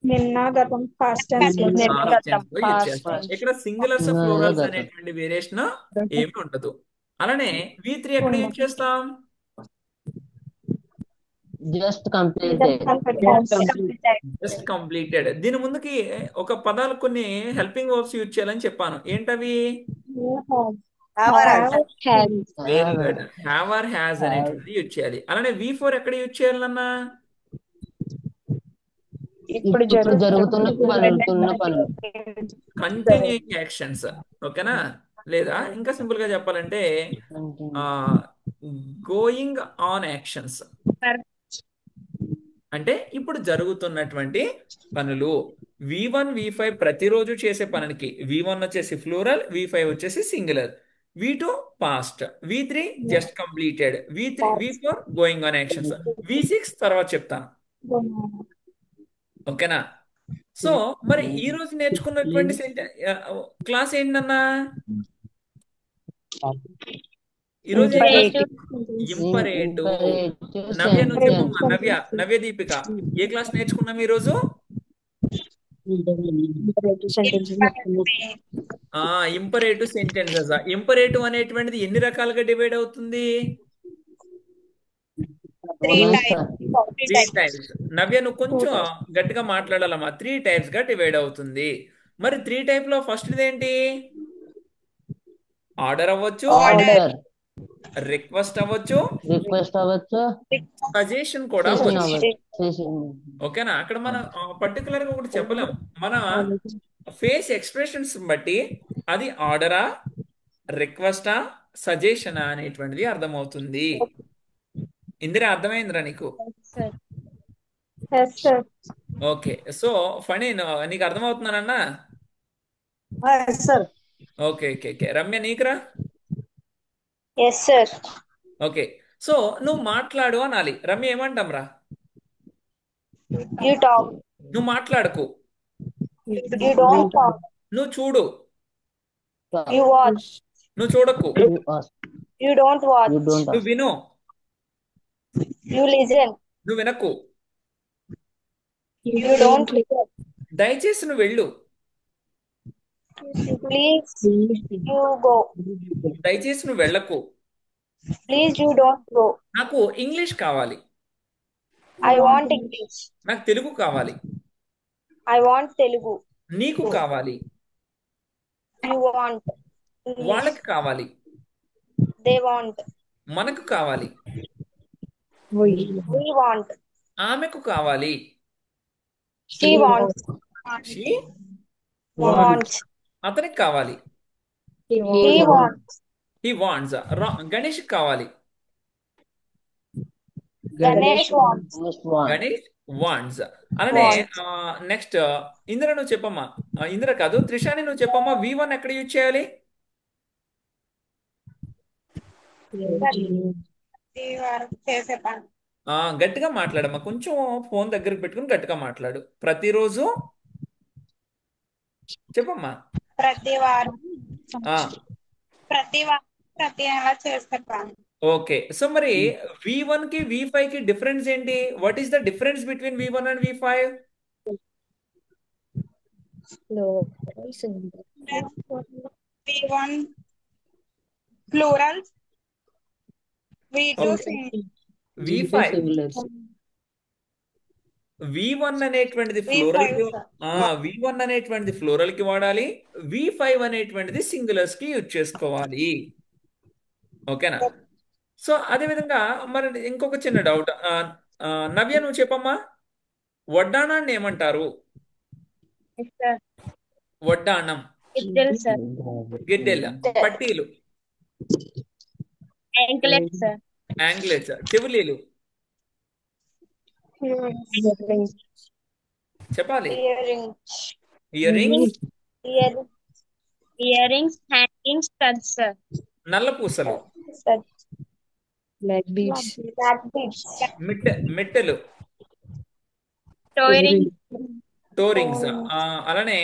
నిన్న గతం past tense లో నిన్న Past గతం, tense లో యూజ్ past చేస్తాం. tense. ఇక్కడ సింగులర్స్ నిన్న ఫ్లోరల్స్ గతం. అనేటువంటి వేరియేషన్ ఏమి ఉండదు. అలానే V3 ఎక్కడ యూజ్ చేస్తాం? Just completed just completed. దీని ముందుకి ఒక పదాలు కొన్ని హెల్పింగ్ వర్బ్స్ యూజ్ చేయాలని చెప్పాను. ఏంటవి? Has. Very good. Have or has అనేటువంటిది యూజ్ చేయాలి. అలానే V4 ఎక్కడ యూజ్ చేయాలన్నా? ఇప్పుడు ఇప్పుడు జరుగుతున్న పనులు కంటిన్యూయింగ్ యాక్షన్స్. ఓకేనా? లేదా ఇంకా సింపుల్ గా చెప్పాలంటే గోయింగ్ ఆన్ యాక్షన్స్. అంటే ఇప్పుడు జరుగుతున్నటువంటి పనులు. V1 V5 ప్రతిరోజు చేసే పనికి V1 వచ్చేసి ఫ్లూరల్, V5 వచ్చేసి singular, V2 past, V3 just completed, V4 going on actions, V6 తర్వాత చెప్తాను. ఓకేనా? సో మరి ఈ రోజు నేర్చుకున్నటువంటి క్లాస్ ఏంటన్నా? ఈ రోజు ఇంపరేటివ్. నవ్య నువ్వు చెప్పమ్మా. నవ్య దీపిక ఏ క్లాస్ నేర్చుకున్నాం ఈ రోజు? Imperative sentences. ఇంపరేటివ్ అనేటువంటిది ఎన్ని రకాలుగా డివైడ్ అవుతుంది? 3 టైప్స్. నవ్య నువ్వు కొంచెం గట్టిగా మాట్లాడాలమ్మా. 3 టైప్స్ గా డివైడ్ అవుతుంది. మరి 3 టైప్ లో ఫస్ట్ ఏంటి? ఆర్డర్ అవ్వచ్చు, రిక్వెస్ట్ అవ్వచ్చు, సజెషన్ కూడా అవ్వచ్చు. ఓకేనా? అక్కడ మనం పర్టికులర్ గా ఒకటి చెప్పలేం. మన ఫేస్ ఎక్స్ప్రెషన్స్ బట్టి అది ఆర్డరా, రిక్వెస్టా, సజెషనా అనేటువంటిది అర్థమవుతుంది. ఇందిరా అర్థమైందిరా నీకు? ఓకే. సో ఫణి నీకు అర్థమవుతున్నానన్నా? Okay okay okay. రమ్య నీకురా? Yes, sir. ఓకే. సో నువ్వు మాట్లాడు అనాలి. రమ్య ఏమంటాం రా? You talk. నువ్వు మాట్లాడకు. You don't talk. నువ్వు చూడు. You watch. నువ్వు చూడకు. You don't watch. నువ్వు విను. You listen. నువ్వు వినకు. You don't listen. దయచేసి నువ్వు వెళ్ళు. Please, you go. దయచేసి నువ్వు వెళ్ళకు. Please, you don't go. నాకు ఇంగ్లీష్ కావాలి. I want English. నాకు తెలుగు కావాలి. I want Telugu. నీకు కావాలి. You want English. వాళ్ళకి కావాలి. They want. మనకు కావాలి. We want. ఆమెకు కావాలి. She wants. She Wants. అతనికి కావాలి. He wants. He wants. Ganesh కావాలి. Ganesh wants. గణేష్ వాంట్స్. అలానే నెక్స్ట్ ఇందిర నువ్వు చెప్పమ్మా. ఇందిర కాదు, త్రిషాని నువ్వు చెప్పమ్మా. V1 ఎక్కడ యూజ్ చేయాలి? చేసే పని గట్టిగా మాట్లాడమ్మా. కొంచెం ఫోన్ దగ్గరకు పెట్టుకుని గట్టిగా మాట్లాడు. ప్రతిరోజు చెప్పమ్మా. ప్రతి వారం ఆ, ప్రతి నెల చేసే పని. ఓకే. సో మరి V1 కి V5 కి డిఫరెన్స్ ఏంటి? What is the difference between V1 and V5? V1 plural, V2 Okay. V5 V1 అనేటువంటిది ఫ్లోరల్ కి V1 అనేటువంటిది ఫ్లోరల్ కి వాడాలి. V5 అనేటువంటిది సింగులర్స్ కి యూజ్ చేసుకోవాలి. ఓకేనా? సో అదే విధంగా మరి ఇంకొక చిన్న డౌట్. నవ్య నువ్వు చెప్పమ్మా. వడ్డాణాన్ని ఏమంటారు? వడ్డాణం, It tells, sir. గిడ్డెల, పట్టీలు. Anklets, sir. యాంగ్లెట్స్ చెవులీలు Earrings. చెప్పాలి. Earrings. Ear rings, Ear, earrings, hanging studs, sir. నల్ల పూసలు, Studs. Black beads. Black beads. మెట్టెలు, Toe ring. టో రింగ్స్, అలానే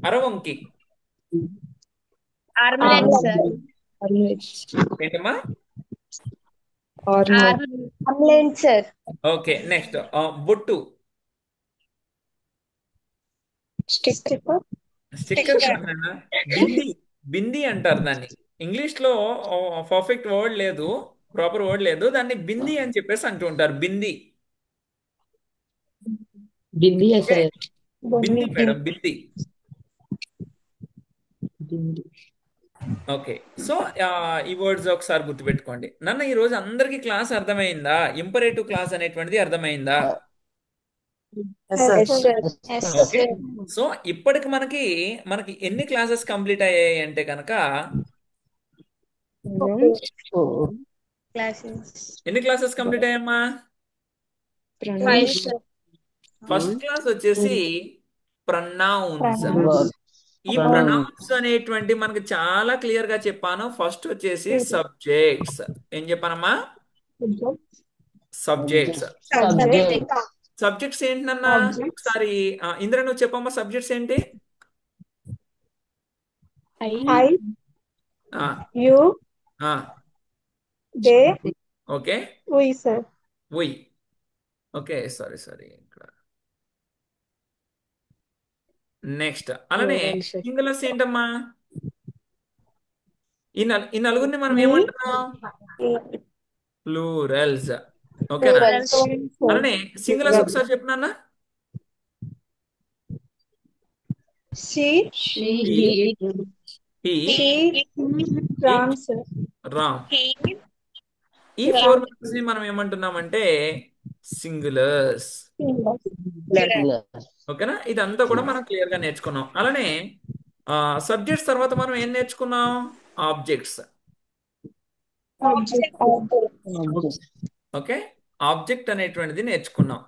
అరవంకి Armlets, sir. Armlets. ఏంటమ్మా? Armlets, sir. ఓకే, నెక్స్ట్ బొట్టు, Sticker. స్టిక్కర్ కాదన్నా, బింది. బింది అంటారు దాన్ని. ఇంగ్లీష్ లో పర్ఫెక్ట్ వర్డ్ లేదు, ప్రాపర్ వర్డ్ లేదు, దాన్ని బింది అని చెప్పేసి అంటూ ఉంటారు. బింది. Bindi ఓకే, ऐसा है బింది మేడం, బింది. बिंदी ఓకే, సో ఈ వర్డ్స్ ఒకసారి గుర్తుపెట్టుకోండి. నన్ను ఈ రోజు అందరికి క్లాస్ అర్థమైందా? ఇంపరేటివ్ క్లాస్ అనేటువంటిది అర్థమైందా? Yes, sir. Yes, sir. Yes, okay, sir. So ఇప్పటికి మనకి ఎన్ని క్లాసెస్ కంప్లీట్ అయ్యాయి అంటే కనుక, oh Classes. ఎన్ని క్లాసెస్ కంప్లీట్ అయ్యామ్మా? 5, sir. ఫస్ట్ క్లాస్ వచ్చేసి ప్రొనౌన్స్. Verb. ఈ Pronoun. ప్రొనౌన్స్ అనేటువంటి మనకి చాలా క్లియర్ గా చెప్పాను. ఫస్ట్ వచ్చేసి సబ్జెక్ట్స్. ఏం చెప్పానమ్మా? సబ్జెక్ట్స్. Subject. సబ్జెక్ట్స్ ఏంటన్నా? ఒకసారి ఇంద్ర నువ్వు చెప్పమ్మా, సబ్జెక్ట్స్ ఏంటి? I, ఆ, you, ఆ, they, okay, we, sir. We. Okay, sorry ఇక్కడ. నెక్స్ట్ అలానే సింగులర్స్ ఏంటమ్మా? ఈ నలుగురిని మనం ఏమంటున్నాం? ప్లూరల్స్. ఓకేనా? Plurals. అలానే సింగులర్స్ ఒకసారి చెప్పినా? She, she he, he he, Ram, sir. Ram. He, ఈ 4 మెంబర్స్ ని మనం ఏమంటున్నామంటే సింగులర్స్. ఓకేనా? ఇదంతా కూడా మనం క్లియర్ గా నేర్చుకున్నాం. అలానే సబ్జెక్ట్స్ తర్వాత మనం ఏం నేర్చుకున్నాం? ఆబ్జెక్ట్స్. ఓకే, ఆబ్జెక్ట్ అనేటువంటిది నేర్చుకున్నాం.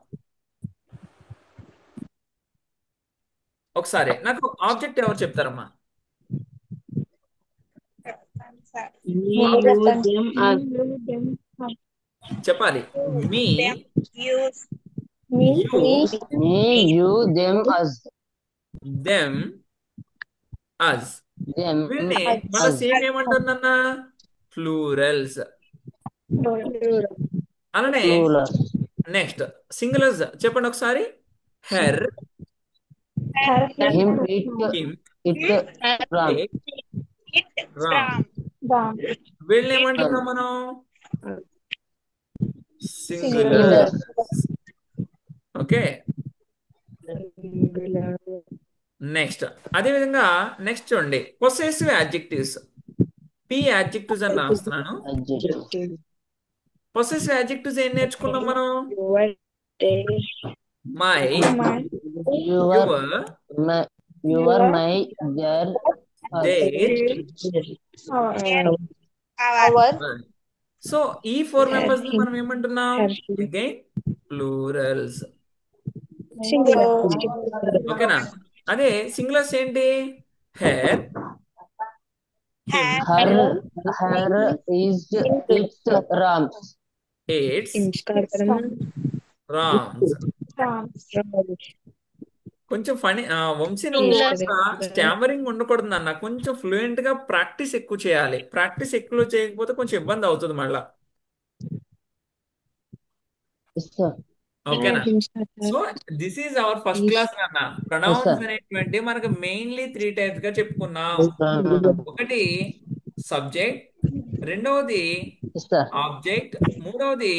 ఒకసారి నాకు ఆబ్జెక్ట్ ఎవరు చెప్తారమ్మా? me you them us చెప్పాలి. Me, use, you, Me, you, them, us. Them, us. Them, వీళ్ళని మన us. సేమ్ ఏమంటుందన్నా? ప్లూరల్స్. అలానే Plural. నెక్స్ట్ సింగులర్స్ చెప్పండి ఒకసారి. Her, Him, it, him, ram. it, Ram. Ram. వీళ్ళని ఏమంటున్నాం మనం? Singular. సింగులర్. ఓకే, నెక్స్ట్ అదే విధంగా నెక్స్ట్ చూడండి, పొసెసివ్ యాడ్జెక్టివ్స్. పి యాడ్జెక్టివ్స్ అని రాస్తున్నాను. Adjective. పొసెసివ్ యాడ్జెక్టివ్స్ ఏం నేర్చుకున్నాం మనం? My, Your, your, my, your, my, their, us. Their. our, so ఈ 4 మెంబర్స్ ని మనం ఏమంటున్నాం? Again plurals. ఓకేనా? అదే సింగులర్స్ ఏంటి? Her, Her, her is, its, rams. Its, rams. కొంచెం ఫనీ వంశీ, నువ్వు స్టామరింగ్ ఉండకూడదు అన్న. కొంచెం ఫ్లూయెంట్ గా ప్రాక్టీస్ ఎక్కువ చేయాలి. ప్రాక్టీస్ ఎక్కువ చేయకపోతే కొంచెం ఇబ్బంది అవుతుంది మళ్ళా. Yes, sir. ఓకేనా? So this is our first class అన్న. ప్రొనౌన్స్ అనేటువంటి మనకు మెయిన్లీ 3 టైప్స్ గా చెప్పుకున్నాం. ఒకటి సబ్జెక్ట్, రెండవది Yes, sir. ఆబ్జెక్ట్, మూడవది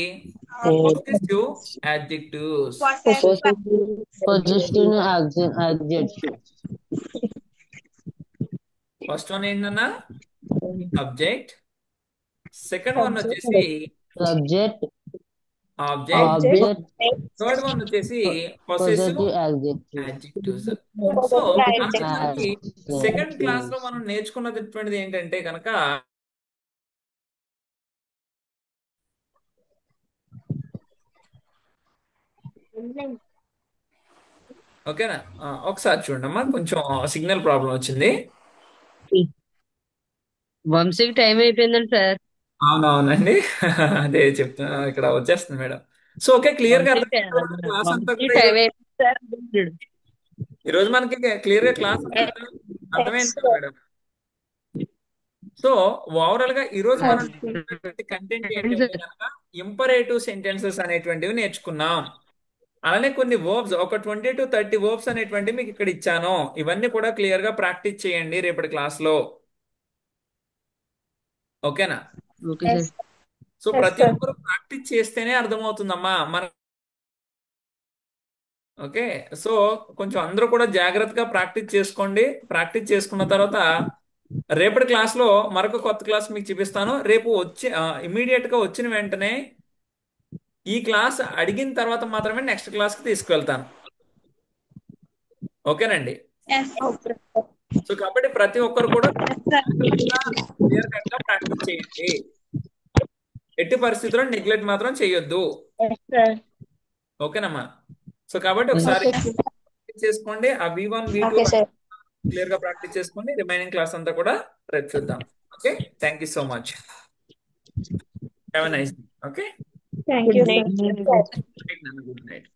possessive adjectives. Position, adjective. First one ఏంటన్నా? సబ్జెక్ట్. సెకండ్ వన్ వచ్చేసి Subject, object. Object. Third one వచ్చేసి possessive Possessive adjective. Adjectives. So అలాగే మనకి సెకండ్ క్లాస్ లో Adjectives. మనం నేర్చుకున్నటువంటిది ఏంటంటే కనుక ఓకేనా, ఒకసారి చూడండి అమ్మా, కొంచెం సిగ్నల్ ప్రాబ్లం వచ్చింది. వంశీకి టైం అయిపోయిందండి సార్. అవునవునండి. అదే చెప్తున్నా, ఇక్కడ వచ్చేస్తుంది మేడం. సో ఓకే, క్లియర్ గా అర్థమైంది క్లాస్ అంతా వంశీకి కూడా. టైం అయిపోయింది సార్ అంటున్నాడు. ఈరోజు మనకి క్లియర్ గా క్లాస్ అర్థమైంది కదా మేడం. సో ఓవరాల్ గా ఈ రోజు మనం కంటెంట్ ఏంటంటే కనుక ఇంపరేటివ్ సెంటెన్సెస్ అనేటువంటివి నేర్చుకున్నాం. అలానే కొన్ని వర్బ్స్, ఒక 20 to 30 వర్బ్స్ అనేటువంటివి మీకు ఇక్కడ ఇచ్చాను. ఇవన్నీ కూడా క్లియర్ గా ప్రాక్టీస్ చేయండి రేపటి క్లాస్ లో. ఓకేనా? Okay sir. సో ప్రతి ఒక్కరు ప్రాక్టీస్ చేస్తేనే అర్థమవుతుందమ్మా మన. ఓకే, సో కొంచెం అందరూ కూడా జాగ్రత్తగా ప్రాక్టీస్ చేసుకోండి. ప్రాక్టీస్ చేసుకున్న తర్వాత రేపటి క్లాస్ లో మరొక కొత్త క్లాస్ మీకు చూపిస్తాను. రేపు వచ్చి ఇమీడియట్ గా వచ్చిన వెంటనే ఈ క్లాస్ అడిగిన తర్వాత మాత్రమే నెక్స్ట్ క్లాస్ కి తీసుకువెళ్తాను. ఓకేనండి? సో కాబట్టి ప్రతి ఒక్కరు కూడా క్లియర్ కట్ గా ప్రాక్టీస్ చేయండి. ఎట్టి పరిస్థితుల్లో నెగ్లెక్ట్ మాత్రం చేయొద్దు. ఓకేనమ్మా? సో కాబట్టి ఒకసారి ప్రాక్టీస్ చేసుకోండి. ఆ V1 V2 క్లియర్ గా ప్రాక్టీస్ చేసుకోండి. రిమైనింగ్ క్లాస్ అంతా కూడా రేపు చూద్దాం. Okay, thank you so much. Have a nice day. Okay, Thank you. Good night.